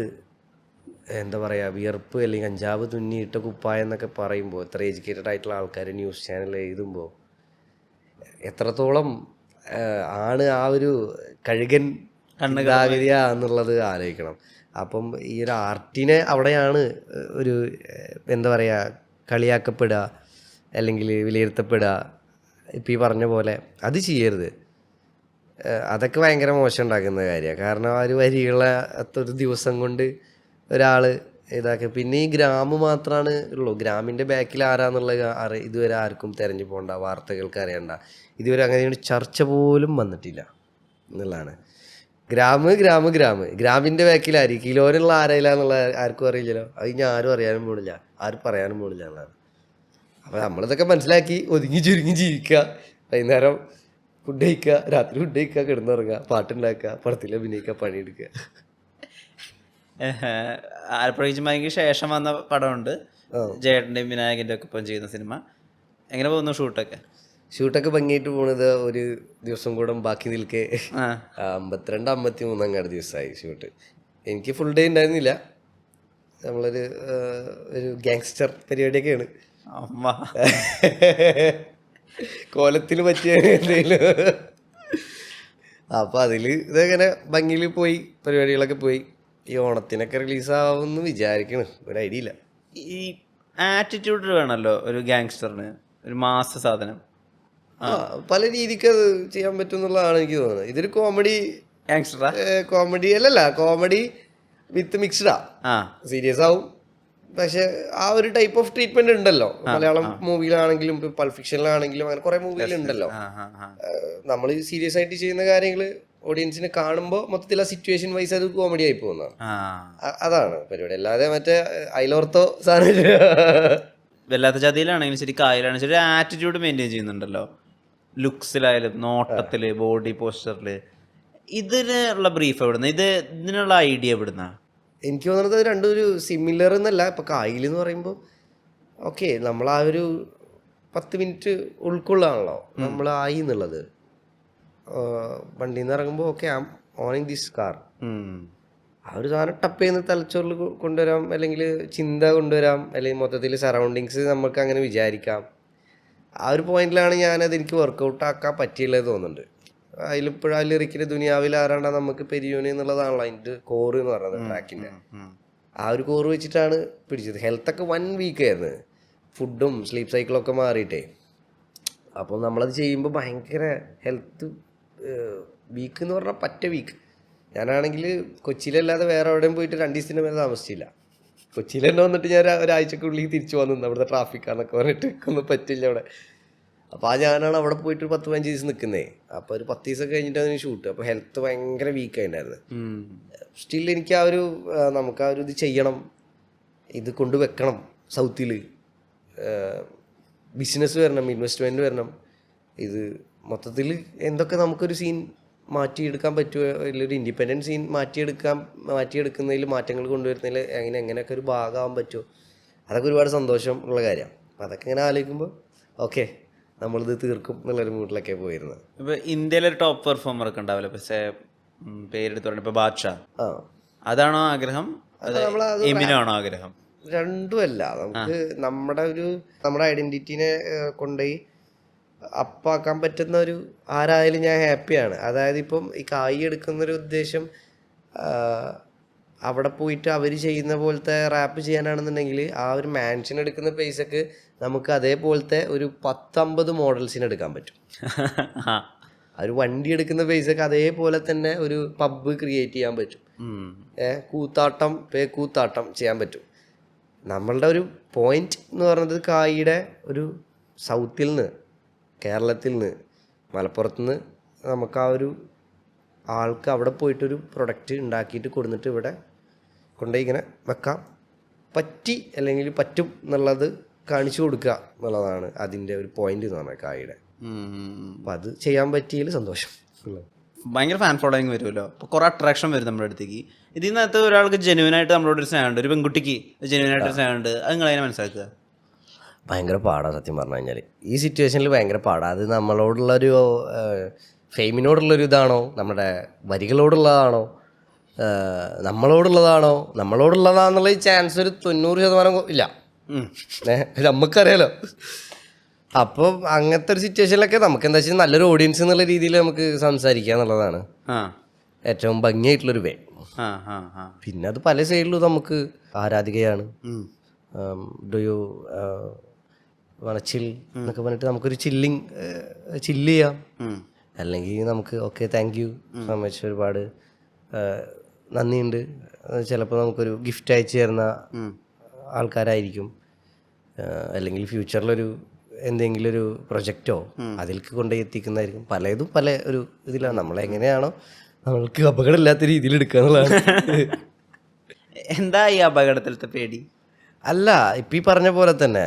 എന്താ പറയുക, വിയർപ്പ് അല്ലെങ്കിൽ കഞ്ചാവ് തുന്നിയിട്ട കുപ്പായം എന്നൊക്കെ പറയുമ്പോൾ ഇത്ര എഡ്യൂക്കേറ്റഡ് ആയിട്ടുള്ള ആൾക്കാർ ന്യൂസ് ചാനൽ എഴുതുമ്പോൾ എത്രത്തോളം ആണ് ആ ഒരു കഴുകൻ ചിന്താഗതിയ എന്നുള്ളത് ആലോചിക്കണം. അപ്പം ഈ ഒരു ആർട്ടിനെ അവിടെയാണ് ഒരു എന്താ പറയുക കളിയാക്കപ്പെടുക അല്ലെങ്കിൽ വിലയിരുത്തപ്പെടുക. ഇപ്പം ഈ പറഞ്ഞ പോലെ അത് ചെയ്യരുത്. അതൊക്കെ ഭയങ്കര മോശം ഉണ്ടാക്കുന്ന കാര്യമാണ്. കാരണം ആ ഒരു വരികളെ ഒരു ദിവസം കൊണ്ട് ഒരാൾ ഇതാക്കി. പിന്നെ ഈ ഗ്രാമ് മാത്രമാണ് ഉള്ളൂ. ഗ്രാമിൻ്റെ ബാക്കിൽ ആരാന്നുള്ളത് ഇതുവരെ ആർക്കും തിരഞ്ഞു പോകണ്ട, വാർത്തകൾക്ക് അറിയണ്ട, ഇതുവരെ അങ്ങനെ ചർച്ച പോലും വന്നിട്ടില്ല എന്നുള്ളതാണ്. ഗ്രാമിൻ്റെ ബാക്കിൽ ആര്, കിലോനുള്ള ആരായില്ല എന്നുള്ള ആർക്കും അറിയില്ലല്ലോ. അത് ഇനി ആരും അറിയാനും പോണില്ല, ആരും പറയാനും പോണില്ല എന്നുള്ളതാണ്. അപ്പോൾ നമ്മളിതൊക്കെ മനസ്സിലാക്കി ഒതുങ്ങി ചുരുങ്ങി ജീവിക്കുക. വൈകുന്നേരം ഫുഡ് കഴിക്കുക, രാത്രി ഫുഡ് കഴിക്കുക, കിടന്നുറങ്ങുക, പാട്ടുണ്ടാക്കുക, പടത്തിൽ അഭിനയിക്കുക, പണിയെടുക്കുക. ആലപ്പുഴ ചിമ്മാനിക്ക് ശേഷം വന്ന പടമുണ്ട്, ജയേട്ടൻ്റെയും വിനായകൻ്റെ ഒക്കെ ഇപ്പം ചെയ്യുന്ന സിനിമ. എങ്ങനെ പോകുന്നു ഷൂട്ടൊക്കെ ഭംഗിയായിട്ട് പോണത്. ഒരു ദിവസം കൂടെ ബാക്കി നിൽക്കെ 52-53 ദിവസമായി ഷൂട്ട്. എനിക്ക് ഫുൾ ഡേ ഉണ്ടായിരുന്നില്ല. നമ്മളൊരു ഗാങ്സ്റ്റർ പരിപാടിയൊക്കെയാണ്. കോലത്തിൽ പറ്റിയ എന്തെങ്കിലും. അപ്പോൾ അതിൽ ഇതങ്ങനെ ഭംഗിയിൽ പോയി, പരിപാടികളൊക്കെ പോയി. ഈ ഓണത്തിനൊക്കെ റിലീസാവുമെന്ന് വിചാരിക്കണം, ഒരു ഐഡിയ ഇല്ല. ഈ ആറ്റിറ്റ്യൂഡ് വേണമല്ലോ ഒരു ഗാങ്സ്റ്ററിന്, ഒരു മാസ സാധനം. പല രീതിക്ക് അത് ചെയ്യാൻ പറ്റും എന്നുള്ളതാണ് എനിക്ക് തോന്നുന്നത്. ഇതൊരു കോമഡി ഗാങ്സ്റ്ററാ, കോമഡി അല്ലല്ല, കോമഡി വിത്ത് മിക്സ്ഡാ. സീരിയസ് ആവും, പക്ഷെ ആ ഒരു ടൈപ്പ് ഓഫ് ട്രീറ്റ്മെന്റ് ഉണ്ടല്ലോ മലയാളം മൂവിയിലാണെങ്കിലും പൾപ്പ് ഫിക്ഷനിലാണെങ്കിലും, അങ്ങനെ കുറെ മൂവിയിലുണ്ടല്ലോ. നമ്മൾ സീരിയസ് ആയിട്ട് ചെയ്യുന്ന കാര്യങ്ങൾ ഓഡിയൻസിനെ കാണുമ്പോൾ മൊത്തത്തിൽ ആ സിറ്റുവേഷൻ വൈസ് അത് കോമഡി ആയി പോകുന്നതാണ്. അതാണ് പരിപാടി. അല്ലാതെ മറ്റേ അയലോർത്തോ സാധനം വല്ലാത്ത ജാതിയിലാണെങ്കിലും ശരി, കായലാണെങ്കിലും ശരി, ആറ്റിറ്റ്യൂഡ് മെയിൻറ്റെയിൻ ചെയ്യുന്നുണ്ടല്ലോ. ലുക്സിലായാലും, നോട്ടത്തില്, ബോഡി പോസ്റ്ററില്. ഇതിനുള്ള ബ്രീഫ് എവിടുന്ന, ഇതിനുള്ള ഐഡിയ എവിടുന്ന? എനിക്ക് തോന്നുന്നത് രണ്ടും ഒരു സിമിലർ എന്നല്ല. ഇപ്പം കായൽ എന്ന് പറയുമ്പോൾ ഓക്കെ, നമ്മൾ ആ ഒരു 10 മിനിറ്റ് ഉൾക്കൊള്ളാണല്ലോ നമ്മൾ ആയി എന്നുള്ളത്. വണ്ടിയിൽ നിന്ന് ഇറങ്ങുമ്പോൾ okay, I am owning this car. ആ ഒരു സാധനം ടപ്പ് ചെയ്യുന്ന തലച്ചോറിൽ കൊണ്ടുവരാം, അല്ലെങ്കിൽ ചിന്ത കൊണ്ടുവരാം, അല്ലെങ്കിൽ മൊത്തത്തിൽ സറൗണ്ടിങ്സ് നമുക്ക് അങ്ങനെ വിചാരിക്കാം. ആ ഒരു പോയിന്റിലാണ് ഞാനത് എനിക്ക് വർക്കൗട്ട് ആക്കാൻ പറ്റിയുള്ളത് തോന്നുന്നുണ്ട്. അതിലിപ്പോഴും ആ ലിറിക്കിൻ്റെ ദുനിയാവിൽ ആരാണ്ടാ നമുക്ക് പെരിയോന് എന്നുള്ളതാണല്ലോ അതിൻ്റെ കോറ് എന്ന് പറയുന്നത് ട്രാക്കിൻ്റെ. ആ ഒരു കോറ് വെച്ചിട്ടാണ് പിടിച്ചത്. ഹെൽത്തൊക്കെ 1 വീക്കായിരുന്നു, ഫുഡും സ്ലീപ്പ് സൈക്കിളൊക്കെ മാറിയിട്ടേ. അപ്പോൾ നമ്മളത് ചെയ്യുമ്പോൾ ഭയങ്കര ഹെൽത്ത് വീക്ക് എന്ന് പറഞ്ഞാൽ പറ്റ വീക്ക്. ഞാനാണെങ്കിൽ കൊച്ചിയിലല്ലാതെ വേറെ എവിടെയും പോയിട്ട് 2 ദിവസത്തിന് മേലെ താമസിച്ചില്ല. കൊച്ചിയിൽ തന്നെ വന്നിട്ട് ഞാൻ ഒരാഴ്ചക്കുള്ളിൽ തിരിച്ചു വന്നു. അവിടുത്തെ ട്രാഫിക്കാന്നൊക്കെ പറഞ്ഞിട്ട് ഒന്നും പറ്റില്ല അവിടെ. അപ്പോൾ ഞാനാണ് അവിടെ പോയിട്ട് 10-15 ദിവസം നിൽക്കുന്നത്. അപ്പോൾ ഒരു 10 ദിവസം കഴിഞ്ഞിട്ട് അതിന് ഷൂട്ട്. അപ്പോൾ ഹെൽത്ത് ഭയങ്കര വീക്കായിട്ടുണ്ടായിരുന്നു. സ്റ്റിൽ എനിക്ക് ആ ഒരു നമുക്ക് ആ ഒരു ഇത് ചെയ്യണം, ഇത് കൊണ്ടുവെക്കണം, സൗത്തിൽ ബിസിനസ് വരണം, ഇൻവെസ്റ്റ്മെൻറ്റ് വരണം. ഇത് മൊത്തത്തിൽ എന്തൊക്കെ നമുക്കൊരു സീൻ മാറ്റിയെടുക്കാൻ പറ്റുമോ, ഒരു ഇൻഡിപെൻഡൻറ്റ് സീൻ മാറ്റിയെടുക്കുന്നതിൽ, മാറ്റങ്ങൾ കൊണ്ടുവരുന്നതിൽ എങ്ങനെയൊക്കെ ഒരു ഭാഗമാകാൻ പറ്റുമോ, അതൊക്കെ ഒരുപാട് സന്തോഷം ഉള്ള കാര്യമാണ്. അപ്പോൾ അതൊക്കെ ഇങ്ങനെ ആലോചിക്കുമ്പോൾ ഓക്കെ, നമ്മളിത് തീർക്കും എന്നുള്ളൊരു മൂഡിലൊക്കെ പോയിരുന്നത്. ഇപ്പോൾ ഇന്ത്യയിലൊരു ടോപ്പ് പെർഫോമർ ഒക്കെ ഉണ്ടാവില്ല, പക്ഷേ പേരെടുത്ത് പറഞ്ഞ ഇപ്പോൾ ബാദ്ഷാ, അതാണോ ആഗ്രഹം, എമിനാണോ ആഗ്രഹം? രണ്ടുമല്ല. നമുക്ക് നമ്മുടെ ഐഡൻറ്റിറ്റീനെ കൊണ്ടുപോയി അപ്പാക്കാൻ പറ്റുന്ന ഒരു ആരായാലും ഞാൻ ഹാപ്പിയാണ്. അതായത് ഇപ്പം ഈ കായ് എടുക്കുന്നൊരു ഉദ്ദേശം അവിടെ പോയിട്ട് അവർ ചെയ്യുന്ന പോലത്തെ റാപ്പ് ചെയ്യാനാണെന്നുണ്ടെങ്കിൽ ആ ഒരു മാൻഷൻ എടുക്കുന്ന പൈസക്ക് നമുക്ക് അതേപോലത്തെ ഒരു 10-50 മോഡൽസിന് എടുക്കാൻ പറ്റും. ഒരു വണ്ടി എടുക്കുന്ന പൈസക്ക് അതേപോലെ തന്നെ ഒരു പബ്ബ് ക്രിയേറ്റ് ചെയ്യാൻ പറ്റും. കൂത്താട്ടം ചെയ്യാൻ പറ്റും. നമ്മളുടെ ഒരു പോയിന്റ് എന്ന് പറയുന്നത് കായിയുടെ ഒരു സൗത്തിൽ നിന്ന്, കേരളത്തിൽ നിന്ന്, മലപ്പുറത്ത് നിന്ന് നമുക്ക് ആ ഒരു ആൾക്ക് അവിടെ പോയിട്ടൊരു പ്രൊഡക്റ്റ് ഉണ്ടാക്കിയിട്ട് കൊടുത്തിട്ട് ഇവിടെ കൊണ്ടുപോയി ഇങ്ങനെ വെക്കാം, അല്ലെങ്കിൽ പറ്റും എന്നുള്ളത് കാണിച്ചു കൊടുക്കുക എന്നുള്ളതാണ് അതിൻ്റെ ഒരു പോയിന്റ് എന്ന് പറഞ്ഞാൽ കായിയുടെ. അപ്പം അത് ചെയ്യാൻ പറ്റിയതിൽ സന്തോഷം. ഭയങ്കര ഫാൻ ഫോളോയിങ് വരുമല്ലോ, അപ്പോൾ കുറേ അട്രാക്ഷൻ വരും നമ്മുടെ അടുത്തേക്ക്. ഇതിനകത്ത് ഒരാൾക്ക് ജെന്യുവനായിട്ട് നമ്മളോടൊരു സ്നേഹമുണ്ട്, ഒരു പെൺകുട്ടിക്ക് ജെന്യുവനായിട്ടൊരു സ്നേഹമുണ്ട്, അത് നിങ്ങളതിനെ മനസ്സിലാക്കുക? ഭയങ്കര പാടാണ് സത്യം പറഞ്ഞു കഴിഞ്ഞാൽ. ഈ സിറ്റുവേഷനിൽ ഭയങ്കര പാടാണ്. അത് നമ്മളോടുള്ളൊരു ഫെയിമിനോടുള്ളൊരു ഇതാണോ, നമ്മുടെ വരികളോടുള്ളതാണോ, നമ്മളോടുള്ളതാണെന്നുള്ള ചാൻസ് ഒരു 90% ഇല്ല. നമുക്കറിയാലോ. അപ്പം അങ്ങനത്തെ ഒരു സിറ്റുവേഷനിലൊക്കെ നമുക്ക് എന്താ വെച്ചാൽ നല്ലൊരു ഓഡിയൻസ് എന്നുള്ള രീതിയിൽ നമുക്ക് സംസാരിക്കുക എന്നുള്ളതാണ് ഏറ്റവും ഭംഗിയായിട്ടുള്ളൊരു വേ. പിന്നെ അത് പല സൈഡിലും നമുക്ക് ആരാധികയാണ്. ഡു യു ചിൽ എന്നൊക്കെ പറഞ്ഞിട്ട് നമുക്കൊരു ചില്ല് ചെയ്യാം. അല്ലെങ്കിൽ നമുക്ക് okay thank you so much, ഒരുപാട് നന്ദിയുണ്ട്, ചിലപ്പോൾ നമുക്കൊരു ഗിഫ്റ്റ് അയച്ചു തരുന്ന ആൾക്കാരായിരിക്കും, അല്ലെങ്കിൽ ഫ്യൂച്ചറിലൊരു എന്തെങ്കിലും ഒരു പ്രൊജക്റ്റോ അതിലേക്ക് കൊണ്ടുപോയി എത്തിക്കുന്നതായിരിക്കും. പലതും പല ഒരു ഇതിലാണ്. നമ്മളെങ്ങനെയാണോ നമ്മൾക്ക് അപകടമില്ലാത്ത രീതിയിൽ എടുക്കുക എന്നുള്ളതാണ്. എന്താ ഈ അപകടത്തിലത്തെ പേടി? അല്ല, ഇപ്പം ഈ പറഞ്ഞ പോലെ തന്നെ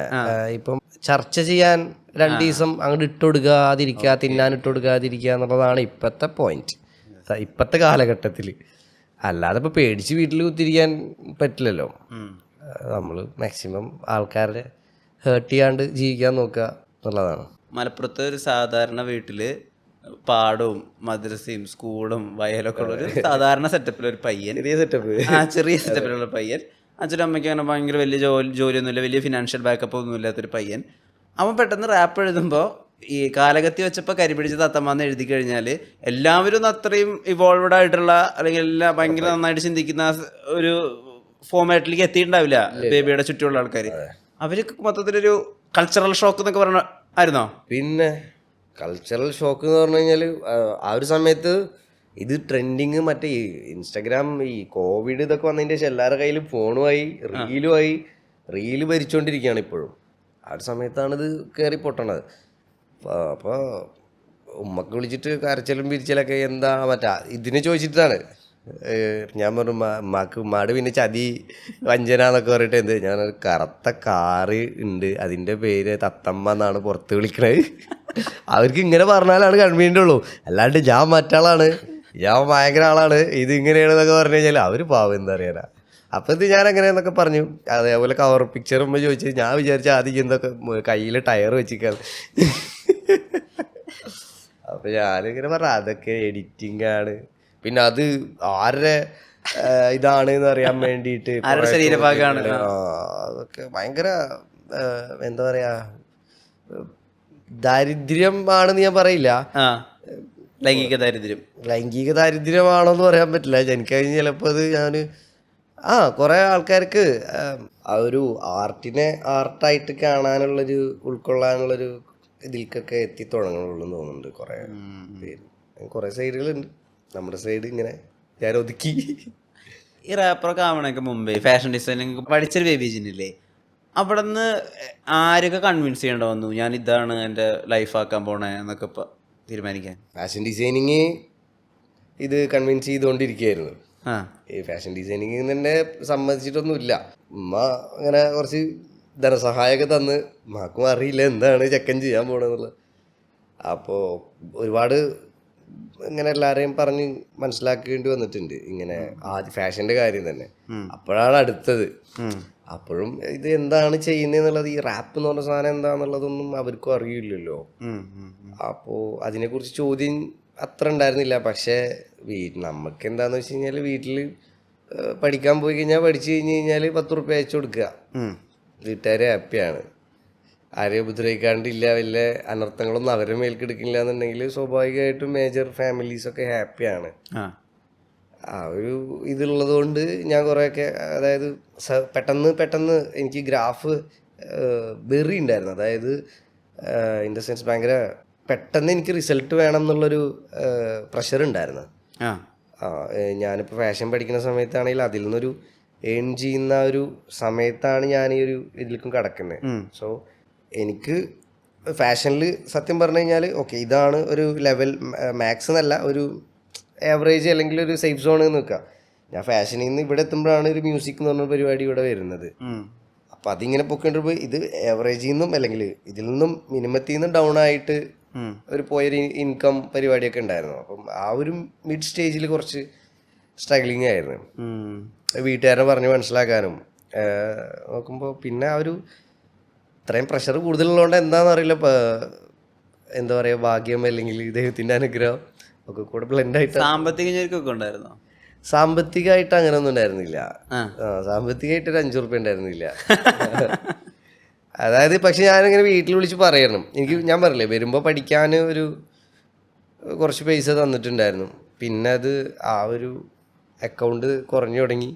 ഇപ്പം ചർച്ച ചെയ്യാൻ 2 ദിവസം അങ്ങോട്ട് ഇട്ടുകൊടുക്കാതിരിക്കുക, തിന്നാൻ ഇട്ടുകൊടുക്കാതിരിക്കുക എന്നുള്ളതാണ് ഇപ്പോഴത്തെ പോയിന്റ്, ഇപ്പോഴത്തെ കാലഘട്ടത്തിൽ. അല്ലാതെ ഇപ്പോൾ പേടിച്ച് വീട്ടിൽ കുത്തിരിക്കാൻ പറ്റില്ലല്ലോ. നമ്മൾ മാക്സിമം ആൾക്കാരെ ഹേർട്ട് ചെയ്യാണ്ട് ജീവിക്കാൻ നോക്കുക എന്നുള്ളതാണ്. മലപ്പുറത്തെ ഒരു സാധാരണ വീട്ടില് പാടവും മദ്രസയും സ്കൂളും വയലൊക്കെ ഉള്ള ഒരു സാധാരണ സെറ്റപ്പിലൊരു പയ്യൻ, ചെറിയ സെറ്റപ്പിലുള്ള പയ്യൻ, അച്ഛനും അമ്മയ്ക്ക് അങ്ങനെ ഭയങ്കര വലിയ ജോലിയൊന്നുമില്ല, വലിയ ഫിനാൻഷ്യൽ ബാക്കപ്പ് ഒന്നും ഇല്ലാത്തൊരു പയ്യൻ. അവൻ പെട്ടെന്ന് റാപ്പ് എഴുതുമ്പോൾ ഈ കാലകത്തി വെച്ചപ്പോൾ കരിപിടിച്ച് തത്തമ്മാന്ന് എഴുതി കഴിഞ്ഞാൽ എല്ലാവരും ഒന്നും അത്രയും ഇവോൾവഡ് ആയിട്ടുള്ള അല്ലെങ്കിൽ എല്ലാം ഭയങ്കര നന്നായിട്ട് ചിന്തിക്കുന്ന ഒരു ഫോമാറ്റിലേക്ക് എത്തിയിട്ടുണ്ടാവില്ല ബേബിയുടെ ചുറ്റുമുള്ള ആൾക്കാർ. അവർക്ക് മൊത്തത്തിലൊരു കൾച്ചറൽ ഷോക്ക് എന്നൊക്കെ പറഞ്ഞ ആയിരുന്നോ? പിന്നെ കൾച്ചറൽ ഷോക്ക് എന്ന് പറഞ്ഞു കഴിഞ്ഞാൽ ആ ഒരു സമയത്ത് ഇത് ട്രെൻഡിങ്, മറ്റേ ഈ ഇൻസ്റ്റഗ്രാം, ഈ കോവിഡ് ഇതൊക്കെ വന്നതിൻ്റെ ശേഷം എല്ലാവരുടെ കയ്യിലും ഫോണുമായി റീല് ഭരിച്ചുകൊണ്ടിരിക്കുകയാണ് ഇപ്പോഴും. ആ ഒരു സമയത്താണ് ഇത് കയറി പൊട്ടണത്. അപ്പോൾ ഉമ്മക്ക് വിളിച്ചിട്ട് കരച്ചിലും പിരിച്ചിലൊക്കെ എന്താ മറ്റാ ഇതിനെ ചോദിച്ചിട്ടാണ് ഞാൻ പറഞ്ഞു, ഉമ്മാട് പിന്നെ ചതി വഞ്ചന എന്നൊക്കെ പറഞ്ഞിട്ട് എന്ത്, ഞാനൊരു കറുത്ത കാറ് ഉണ്ട്, അതിൻ്റെ പേര് തത്തമ്മ എന്നാണ് പുറത്ത് വിളിക്കണത്. അവർക്ക് ഇങ്ങനെ പറഞ്ഞാലാണ് കൺവീനിയൻ്റ് ഉള്ളൂ, അല്ലാണ്ട് ഞാൻ മറ്റാളാണ്, ഞാൻ ഭയങ്കര ആളാണ്, ഇത് ഇങ്ങനെയാണെന്നൊക്കെ പറഞ്ഞു കഴിഞ്ഞാൽ അവർ പാവം എന്താ അറിയാനാ. അപ്പം ഇത് ഞാൻ എങ്ങനെയാന്നൊക്കെ പറഞ്ഞു. അതേപോലെ കവർ പിക്ചർ ഉമ്മ ചോദിച്ചു, ഞാൻ വിചാരിച്ച ആദ്യം എന്തൊക്കെ കയ്യിൽ ടയർ വെച്ചിരിക്കാന്ന്. അപ്പം ഞാനിങ്ങനെ പറഞ്ഞു അതൊക്കെ എഡിറ്റിംഗ് ആണ്, പിന്നെ അത് ആരുടെ ഇതാണ് എന്ന് അറിയാൻ വേണ്ടിയിട്ട് ശരീരഭാഗമാണ്, അതൊക്കെ ഭയങ്കര എന്താ പറയാ ദാരിദ്ര്യം ആണെന്ന് ഞാൻ പറയില്ല, ലൈംഗിക ദാരിദ്ര്യമാണോന്ന് പറയാൻ പറ്റില്ല. എനിക്കതിന് ചിലപ്പോൾ അത് ഞാൻ കുറേ ആൾക്കാർക്ക് ആ ഒരു ആർട്ടിനെ ആർട്ടായിട്ട് കാണാനുള്ളൊരു ഉൾക്കൊള്ളാനുള്ളൊരു ഇതിലേക്കൊക്കെ എത്തി തുടങ്ങണുള്ളൂ എന്ന് തോന്നുന്നുണ്ട് കുറേ പേര്. കുറേ സൈഡുകളുണ്ട്, നമ്മുടെ സൈഡ് ഇങ്ങനെ ഞാൻ ഒതുക്കി. ഈ റാപ്പറൊക്കെ ആവണൊക്കെ മുമ്പേ ഫാഷൻ ഡിസൈനിങ് പഠിച്ചൊരു ബേബി ജിന്നില്ലേ, അവിടെ നിന്ന് ആരൊക്കെ കൺവിൻസ് ചെയ്യേണ്ട വന്നു ഞാൻ ഇതാണ് എൻ്റെ ലൈഫാക്കാൻ പോണേ എന്നൊക്കെ തീരുമാനിക്കാൻ? ഫാഷൻ ഡിസൈനിങ് ഇത് കൺവിൻസ് ചെയ്തുകൊണ്ടിരിക്കുകയായിരുന്നു. ഈ ഫാഷൻ ഡിസൈനിങ് തന്നെ സമ്മതിച്ചിട്ടൊന്നുമില്ല. ഉമ്മ അങ്ങനെ കുറച്ച് ധനസഹായമൊക്കെ തന്ന്, ഉമ്മാക്കും അറിയില്ല എന്താണ് ചെക്കൻ ചെയ്യാൻ പോകണമെന്നുള്ളത്. അപ്പോൾ ഒരുപാട് ഇങ്ങനെ എല്ലാവരെയും പറഞ്ഞ് മനസ്സിലാക്കേണ്ടി വന്നിട്ടുണ്ട് ഇങ്ങനെ ആദ്യം ഫാഷൻ്റെ കാര്യം തന്നെ. അപ്പോഴാണ് അടുത്തത്. അപ്പോഴും ഇത് എന്താണ് ചെയ്യുന്നതെന്നുള്ളത്, ഈ റാപ്പ് എന്ന് പറഞ്ഞ സാധനം എന്താണെന്നുള്ളതൊന്നും അവർക്കും അറിയില്ലല്ലോ. അപ്പോൾ അതിനെക്കുറിച്ച് ചോദ്യം അത്ര ഉണ്ടായിരുന്നില്ല. പക്ഷേ നമുക്ക് എന്താണെന്ന് വെച്ച് കഴിഞ്ഞാൽ വീട്ടിൽ പഠിക്കാൻ പോയി കഴിഞ്ഞാൽ പഠിച്ചു കഴിഞ്ഞ് കഴിഞ്ഞാൽ 10 റുപ്യ അയച്ചു കൊടുക്കുക, വീട്ടുകാർ ഹാപ്പിയാണ്. ആരെയും ഉപദ്രവിക്കാണ്ടില്ല, വലിയ അനർത്ഥങ്ങളൊന്നും അവരുടെ മേൽക്കെടുക്കില്ല എന്നുണ്ടെങ്കിൽ സ്വാഭാവികമായിട്ടും മേജർ ഫാമിലീസൊക്കെ ഹാപ്പിയാണ്. ആ ഒരു ഇതുള്ളത് കൊണ്ട് ഞാൻ കുറേയൊക്കെ, അതായത് പെട്ടെന്ന് എനിക്ക് ഗ്രാഫ് വെറി ഉണ്ടായിരുന്നു. അതായത് ഇൻ ദ സെൻസ് ഭയങ്കര പെട്ടെന്ന് എനിക്ക് റിസൾട്ട് വേണം എന്നുള്ളൊരു പ്രഷർ ഉണ്ടായിരുന്നു. ഞാനിപ്പോൾ ഫാഷൻ പഠിക്കുന്ന സമയത്താണെങ്കിൽ അതിൽ നിന്നൊരു ഏൺ ചെയ്യുന്ന ഒരു സമയത്താണ് ഞാൻ ഈ ഒരു ഇതിലേക്കും കിടക്കുന്നത്. സോ എനിക്ക് ഫാഷനിൽ സത്യം പറഞ്ഞു കഴിഞ്ഞാൽ ഓക്കെ ഇതാണ് ഒരു ലെവൽ, മാക്സ് എന്നല്ല, ഒരു ആവറേജ് അല്ലെങ്കിൽ ഒരു സേഫ് സോൺ എന്ന് വെക്കുക. ഞാൻ ഫാഷനിൽ നിന്ന് ഇവിടെ എത്തുമ്പോഴാണ് ഒരു മ്യൂസിക് എന്ന് പറഞ്ഞ പരിപാടി ഇവിടെ വരുന്നത്. അപ്പം അതിങ്ങനെ പൊക്കേണ്ടപ്പോൾ ഇത് ആവറേജിൽ നിന്നും അല്ലെങ്കിൽ ഇതിൽ നിന്നും മിനിമത്തിൽ നിന്നും ഡൗൺ ആയിട്ട് ഒരു പോയൊരു ഇൻകം പരിപാടിയൊക്കെ ഉണ്ടായിരുന്നു. അപ്പം ആ ഒരു മിഡ് സ്റ്റേജിൽ കുറച്ച് സ്ട്രഗ്ലിങ് ആയിരുന്നു. വീട്ടുകാരെ പറഞ്ഞ് മനസ്സിലാക്കാനും നോക്കുമ്പോൾ പിന്നെ ആ ഒരു ഇത്രയും പ്രഷർ കൂടുതലുള്ളതുകൊണ്ട് എന്താണെന്നറിയില്ല, എന്താ പറയുക, ഭാഗ്യം അല്ലെങ്കിൽ ദൈവത്തിൻ്റെ അനുഗ്രഹം ഒക്കെ കൂടെ ബ്ലെൻഡായിട്ട്. സാമ്പത്തിക ഞെരുക്കൊക്കെ ഉണ്ടായിരുന്നോ? സാമ്പത്തികമായിട്ട് അങ്ങനെ ഒന്നും ഉണ്ടായിരുന്നില്ല. സാമ്പത്തികമായിട്ട് ഒരു 5 റുപ്യ ഉണ്ടായിരുന്നില്ല. അതായത് പക്ഷെ ഞാനിങ്ങനെ വീട്ടിൽ വിളിച്ച് പറയണം, എനിക്ക് ഞാൻ പറഞ്ഞില്ലേ വരുമ്പോൾ പഠിക്കാൻ ഒരു കുറച്ച് പൈസ തന്നിട്ടുണ്ടായിരുന്നു. പിന്നെ അത് ആ ഒരു അക്കൗണ്ട് കുറഞ്ഞു തുടങ്ങി.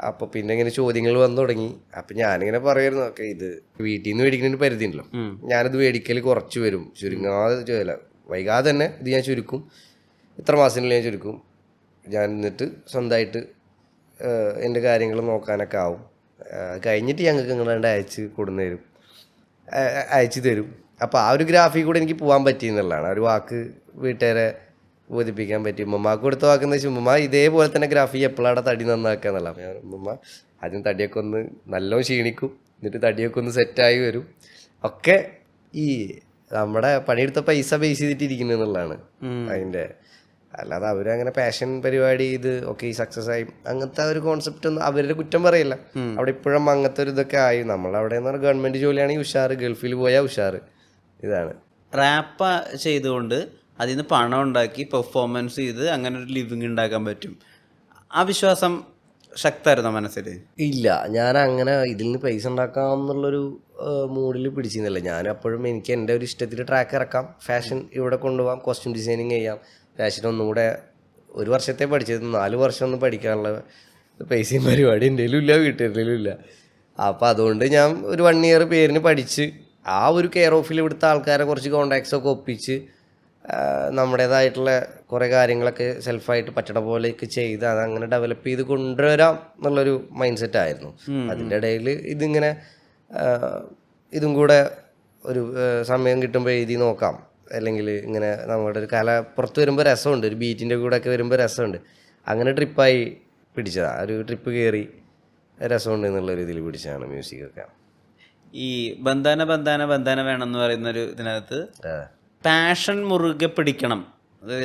അപ്പോൾ പിന്നെ ഇങ്ങനെ ചോദ്യങ്ങൾ വന്നു തുടങ്ങി. അപ്പം ഞാനിങ്ങനെ പറയായിരുന്നു, ഓക്കെ ഇത് വീട്ടിൽ നിന്ന് മേടിക്കുന്നതിന് പരിധി ഉണ്ടല്ലോ, ഞാനത് മേടിക്കൽ കുറച്ച് വരും, ചുരുങ്ങാതെ ചോദില്ല വൈകാതെ തന്നെ ഇത് ഞാൻ ചുരുക്കും, ഇത്ര മാസത്തിനുള്ളിൽ ഞാൻ ചുരുക്കും. ഞാൻ എന്നിട്ട് സ്വന്തമായിട്ട് എൻ്റെ കാര്യങ്ങൾ നോക്കാനൊക്കെ ആവും. കഴിഞ്ഞിട്ട് ഞങ്ങൾക്ക് നിങ്ങളുടെ അയച്ചു തരും. അപ്പോൾ ആ ഒരു ഗ്രാഫിൽ കൂടെ എനിക്ക് പോകാൻ പറ്റി എന്നുള്ളതാണ്. ആ ഒരു വാക്ക് വീട്ടുകാരെ ബോധിപ്പിക്കാൻ പറ്റി. ഉമ്മമാക്ക് കൊടുത്ത വാക്കെന്ന് വെച്ചാൽ ഉമ്മ ഇതേപോലെ തന്നെ ഗ്രാഫി എപ്പോഴാണ് തടി നന്നാക്കുക എന്നുള്ളത്. ഞാൻ ഉമ്മ ആദ്യം തടിയൊക്കെ ഒന്ന് നല്ലോണം ക്ഷീണിക്കും, എന്നിട്ട് തടിയൊക്കെ ഒന്ന് സെറ്റായി വരും. ഒക്കെ ഈ നമ്മുടെ പണിയെടുത്ത പൈസ ബേസ് ചെയ്തിട്ടിരിക്കുന്നു എന്നുള്ളതാണ് അതിൻ്റെ. അല്ലാതെ അവരങ്ങനെ പാഷൻ പരിപാടി ഇത് ഒക്കെ ഈ സക്സസ് ആയി അങ്ങനത്തെ ഒരു കോൺസെപ്റ്റ് ഒന്നും അവരുടെ കുറ്റം പറയില്ല. അവിടെ ഇപ്പോഴും അങ്ങനത്തെ ഒരു ഇതൊക്കെ ആയി. നമ്മളവിടെ എന്ന് പറഞ്ഞാൽ ഗവൺമെൻറ് ജോലിയാണെങ്കിൽ ഉഷാറ്, ഗൾഫിൽ പോയാൽ ഉഷാറ്. ഇതാണ് റാപ്പ് ചെയ്തുകൊണ്ട് അതിൽ നിന്ന് പണം ഉണ്ടാക്കി പെർഫോമൻസ് ചെയ്ത് അങ്ങനെ ഒരു ലിവിങ് ഉണ്ടാക്കാൻ പറ്റും. ആ വിശ്വാസം ശക്തമായിരുന്നോ മനസ്സിൽ? ഇല്ല, ഞാൻ അങ്ങനെ ഇതിൽ നിന്ന് പൈസ ഉണ്ടാക്കാം എന്നുള്ളൊരു മൂഡിൽ പിടിച്ചിരുന്നില്ല. ഞാൻ അപ്പോഴും എനിക്ക് എൻ്റെ ഒരു ഇഷ്ടത്തിൽ ട്രാക്ക് ഇറക്കാം, ഫാഷൻ ഇവിടെ കൊണ്ടുപോകാം, കോസ്റ്റ്യൂം ഡിസൈനിങ് ചെയ്യാം. ഫാഷൻ ഒന്നും കൂടെ 1 വർഷത്തെ പഠിച്ചത് 4 വർഷം ഒന്നും പഠിക്കാനുള്ള പൈസയും പരിപാടി എൻ്റെയിലും ഇല്ല, വീട്ടുകാരിലും ഇല്ല. അപ്പോൾ അതുകൊണ്ട് ഞാൻ ഒരു 1 ഇയർ പേരിന് പഠിച്ച് ആ ഒരു കെയർ ഓഫിൽ ഇവിടുത്തെ ആൾക്കാരെ കുറച്ച് കോണ്ടാക്ട്സൊക്കെ ഒപ്പിച്ച് നമ്മുടേതായിട്ടുള്ള കുറേ കാര്യങ്ങളൊക്കെ സെൽഫായിട്ട് പറ്റണ പോലെയൊക്കെ ചെയ്ത് അതങ്ങനെ ഡെവലപ്പ് ചെയ്ത് കൊണ്ടുവരാം എന്നുള്ളൊരു മൈൻഡ് സെറ്റ് ആയിരുന്നു. അതിൻ്റെ ഇടയിൽ ഇതിങ്ങനെ ഇതും കൂടെ ഒരു സമയം കിട്ടുമ്പോൾ എഴുതി നോക്കാം, അല്ലെങ്കിൽ ഇങ്ങനെ നമ്മുടെ ഒരു കല പുറത്ത് വരുമ്പോൾ രസമുണ്ട്, ഒരു ബീറ്റിൻ്റെ കൂടെ ഒക്കെ വരുമ്പോൾ രസമുണ്ട്. അങ്ങനെ ട്രിപ്പായി പിടിച്ചതാണ്, ഒരു ട്രിപ്പ് കയറി രസമുണ്ട് എന്നുള്ളൊരു ഇതിൽ പിടിച്ചതാണ് മ്യൂസിക്കൊക്കെ. ഈ ബന്ധാന ബന്ധാന ബന്ധാന വേണമെന്ന് പറയുന്നൊരു ഇതിനകത്ത് പാഷൻ മുറുകെ പിടിക്കണം,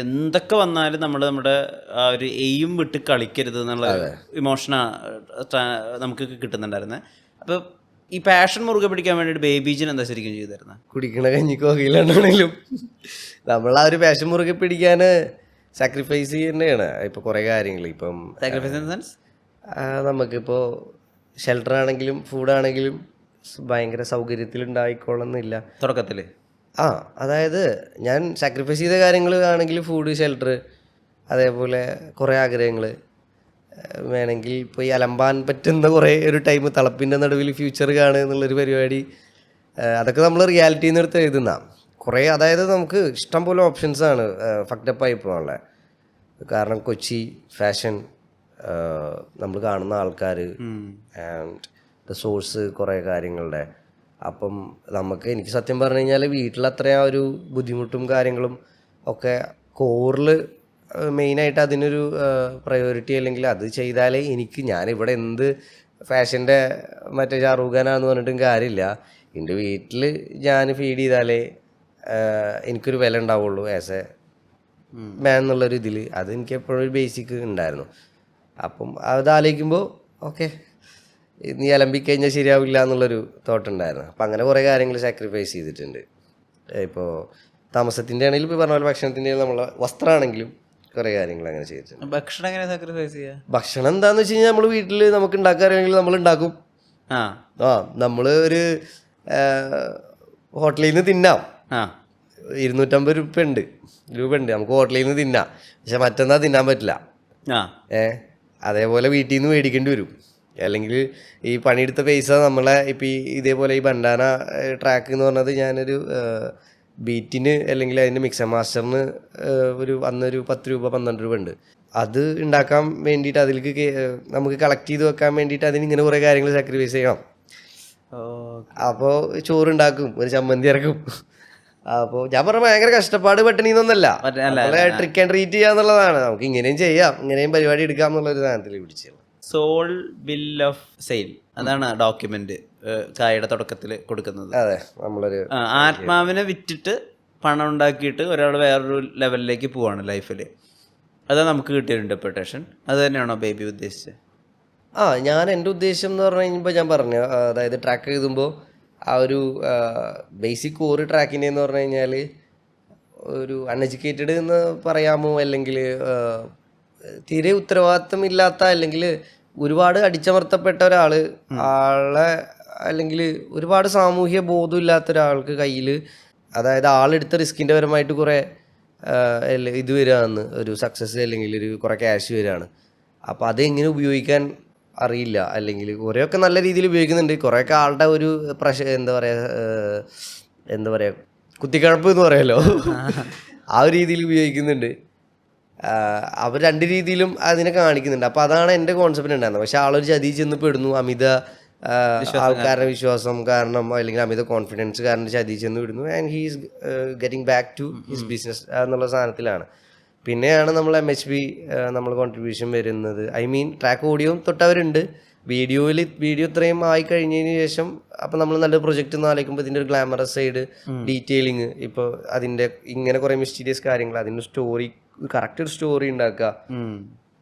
എന്തൊക്കെ വന്നാലും നമ്മൾ നമ്മുടെ ആ ഒരു എയിം വിട്ട് കളിക്കരുത് എന്നുള്ള ഇമോഷനാണ് നമുക്ക് കിട്ടുന്നുണ്ടായിരുന്നത്. അപ്പോൾ ഈ പാഷൻ മുറുകെ പിടിക്കാൻ വേണ്ടിയിട്ട് ബേബീജിന് എന്താ ശരിക്കും ചെയ്തിരുന്നത്? കുടിക്കണ കഞ്ഞിക്ക് വകയിലാണെങ്കിലും നമ്മൾ ആ ഒരു പാഷൻ മുറുകെ പിടിക്കാൻ സാക്രിഫൈസ് ചെയ്യേണ്ടതാണ്. ഇപ്പോൾ കുറേ കാര്യങ്ങൾ ഇപ്പം സാക്രിഫൈസ് ഇൻ സെൻസ് നമുക്കിപ്പോൾ ഷെൽട്ടറാണെങ്കിലും ഫുഡാണെങ്കിലും ഭയങ്കര സൗകര്യത്തിലുണ്ടായിക്കോളന്നില്ല തുടക്കത്തിൽ. അതായത് ഞാൻ സാക്രിഫൈസ് ചെയ്ത കാര്യങ്ങൾ ആണെങ്കിൽ ഫുഡ്, ഷെൽട്ടർ, അതേപോലെ കുറേ ആഗ്രഹങ്ങൾ വേണമെങ്കിൽ ഇപ്പോൾ ഈ അലമ്പാൻ പറ്റുന്ന കുറേ ഒരു ടൈം തളപ്പിൻ്റെ നടുവിൽ ഫ്യൂച്ചർ കാണുക എന്നുള്ളൊരു പരിപാടി, അതൊക്കെ നമ്മൾ റിയാലിറ്റിയിൽ നിന്ന് എടുത്ത് എഴുതുന്ന കുറേ. അതായത് നമുക്ക് ഇഷ്ടം പോലെ ഓപ്ഷൻസാണ് ഫക്ഡപ്പായി പോകാനുള്ളത്. കാരണം കൊച്ചി ഫാഷൻ, നമ്മൾ കാണുന്ന ആൾക്കാർ ആൻഡ് ദ സോഴ്സ് കുറേ കാര്യങ്ങളുടെ. അപ്പം എനിക്ക് സത്യം പറഞ്ഞു കഴിഞ്ഞാൽ വീട്ടിൽ അത്രയും ഒരു ബുദ്ധിമുട്ടും കാര്യങ്ങളും ഒക്കെ കോറിൽ മെയിനായിട്ട് അതിനൊരു പ്രയോറിറ്റി, അല്ലെങ്കിൽ അത് ചെയ്താലേ ഞാനിവിടെ എന്ത് ഫാഷൻ്റെ മറ്റേ ഷാറൂഖ് ഖാനാന്ന് പറഞ്ഞിട്ടും കാര്യമില്ല. എൻ്റെ വീട്ടിൽ ഞാൻ ഫീഡ് ചെയ്താലേ എനിക്കൊരു വില ഉണ്ടാവുള്ളൂ ആസ് എ മാൻ എന്നുള്ളൊരു ഇതിൽ. അത് എനിക്ക് എപ്പോഴും ഒരു ബേസിക് ഉണ്ടായിരുന്നു. അപ്പം അതാലോചിക്കുമ്പോൾ ഓക്കെ നീ അലമ്പിക്കഴിഞ്ഞാൽ ശരിയാവില്ല എന്നുള്ളൊരു തോട്ടുണ്ടായിരുന്നു. അപ്പം അങ്ങനെ കുറേ കാര്യങ്ങൾ സാക്രിഫൈസ് ചെയ്തിട്ടുണ്ട്. ഇപ്പോൾ താമസത്തിൻ്റെ ആണെങ്കിലും ഇപ്പോൾ പറഞ്ഞ പോലെ ഭക്ഷണത്തിൻ്റെ നമ്മൾ വസ്ത്രമാണെങ്കിലും കുറേ കാര്യങ്ങൾ അങ്ങനെ ചെയ്തിട്ടുണ്ട്. ഭക്ഷണം എങ്ങനെ സാക്രിഫൈസ് ചെയ്യുക? ഭക്ഷണം എന്താണെന്ന് വെച്ച് കഴിഞ്ഞാൽ നമ്മൾ വീട്ടിൽ നമുക്ക് ഉണ്ടാക്കാറില്ലെങ്കിൽ നമ്മൾ ഉണ്ടാക്കും. നമ്മൾ ഒരു ഹോട്ടലിൽ നിന്ന് തിന്നാം, 250 രൂപ ഉണ്ട് നമുക്ക് ഹോട്ടലിൽ നിന്ന് തിന്നാം. പക്ഷെ മറ്റന്നാൾ തിന്നാൻ പറ്റില്ല. അതേപോലെ വീട്ടിൽ നിന്ന് മേടിക്കേണ്ടി വരും. അല്ലെങ്കിൽ ഈ പണിയെടുത്ത പൈസ നമ്മളെ ഇപ്പം ഇതേപോലെ ഈ ബണ്ടാന ട്രാക്ക് എന്ന് പറഞ്ഞത് ഞാനൊരു ബീറ്റിന് അല്ലെങ്കിൽ അതിൻ്റെ മിക്സർ മാസ്റ്ററിന് അന്നൊരു 10 രൂപ 12 രൂപ ഉണ്ട്. അത് ഉണ്ടാക്കാൻ വേണ്ടിയിട്ട് അതിലേക്ക് നമുക്ക് കളക്ട് ചെയ്ത് വെക്കാൻ വേണ്ടിയിട്ട് അതിനിങ്ങനെ കുറേ കാര്യങ്ങൾ സാക്രിഫൈസ് ചെയ്യണം. അപ്പോൾ ചോറുണ്ടാക്കും, ഒരു ചമ്മന്തി ഇറക്കും. അപ്പോൾ ഞാൻ പറഞ്ഞ ഭയങ്കര കഷ്ടപ്പാട് പട്ടിണിന്നൊന്നല്ല, ട്രിക്ക് ആൻഡ് ട്രീറ്റ് ചെയ്യാന്നുള്ളതാണ്. നമുക്ക് ഇങ്ങനെയും ചെയ്യാം, ഇങ്ങനെയും പരിപാടി എടുക്കാം എന്നുള്ളൊരു സാധനത്തിൽ പിടിച്ചത്. സോൾ ബിൽ ഓഫ് സെയിൽ, അതാണ് ഡോക്യുമെന്റ് ചായയുടെ തുടക്കത്തിൽ കൊടുക്കുന്നത്. അതെ, നമ്മളൊരു ആത്മാവിനെ വിറ്റിട്ട് പണം ഉണ്ടാക്കിയിട്ട് ഒരാൾ വേറൊരു ലെവലിലേക്ക് പോവാണ് ലൈഫിൽ. അതാണ് നമുക്ക് കിട്ടിയൊരു ഇൻ്റർപ്രിട്ടേഷൻ. അത് തന്നെയാണോ ബേബി ഉദ്ദേശിച്ചത്? ഞാൻ എൻ്റെ ഉദ്ദേശം എന്ന് പറഞ്ഞു കഴിഞ്ഞപ്പോൾ ഞാൻ പറഞ്ഞു, അതായത് ട്രാക്ക് എഴുതുമ്പോൾ ആ ഒരു ബേസിക് കോറ് ട്രാക്കിൻ്റെ എന്ന് പറഞ്ഞു കഴിഞ്ഞാൽ ഒരു അൺഎഡ്യൂക്കേറ്റഡ് എന്ന് പറയാമോ, അല്ലെങ്കിൽ തീരെ ഉത്തരവാദിത്തം ഇല്ലാത്ത, അല്ലെങ്കിൽ ഒരുപാട് അടിച്ചമർത്തപ്പെട്ട ആളെ അല്ലെങ്കിൽ ഒരുപാട് സാമൂഹ്യ ബോധമില്ലാത്ത ഒരാൾക്ക് കയ്യിൽ, അതായത് ആളെടുത്ത റിസ്കിൻ്റെ പരമായിട്ട് കുറേ ഇത് വരികയാണ്, ഒരു സക്സസ് അല്ലെങ്കിൽ ഒരു കുറേ ക്യാഷ് വരികയാണ്. അപ്പോൾ അതെങ്ങനെ ഉപയോഗിക്കാൻ അറിയില്ല, അല്ലെങ്കിൽ കുറേയൊക്കെ നല്ല രീതിയിൽ ഉപയോഗിക്കുന്നുണ്ട്, കുറേയൊക്കെ ആളുടെ ഒരു എന്താ പറയുക കുത്തിക്കഴപ്പ് എന്ന് പറയുമല്ലോ, ആ ഒരു രീതിയിൽ ഉപയോഗിക്കുന്നുണ്ട്. അവർ രണ്ട് രീതിയിലും അതിനെ കാണിക്കുന്നുണ്ട്. അപ്പോൾ അതാണ് എൻ്റെ കോൺസെപ്റ്റ് ഉണ്ടായിരുന്നത്. പക്ഷെ ആളൊരു ചതി ചെന്ന് പെടുന്നു, അമിത ആൾക്കാരുടെ വിശ്വാസം കാരണം അല്ലെങ്കിൽ അമിത കോൺഫിഡൻസ് കാരണം ചതി ചെന്ന് വിടുന്നു. And he's getting back to his business എന്നുള്ള സാധനത്തിലാണ്. പിന്നെയാണ് നമ്മൾ MHB നമ്മൾ കോൺട്രിബ്യൂഷൻ വരുന്നത്. ഐ മീൻ ട്രാക്ക് ഓഡിയോ തൊട്ടവരുണ്ട്. വീഡിയോ ഇത്രയും ആയി കഴിഞ്ഞതിന് ശേഷം അപ്പം നമ്മൾ നല്ല പ്രൊജക്റ്റ് എന്ന് ആലോചിക്കുമ്പോൾ ഇതിൻ്റെ ഒരു ഗ്ലാമറസ് സൈഡ്, ഡീറ്റെയിലിങ്, ഇപ്പോൾ അതിൻ്റെ ഇങ്ങനെ കുറേ മിസ്റ്റീരിയസ് കാര്യങ്ങൾ, അതിൻ്റെ സ്റ്റോറി, കറക്റ്റ് ഒരു സ്റ്റോറി ഉണ്ടാക്കുക,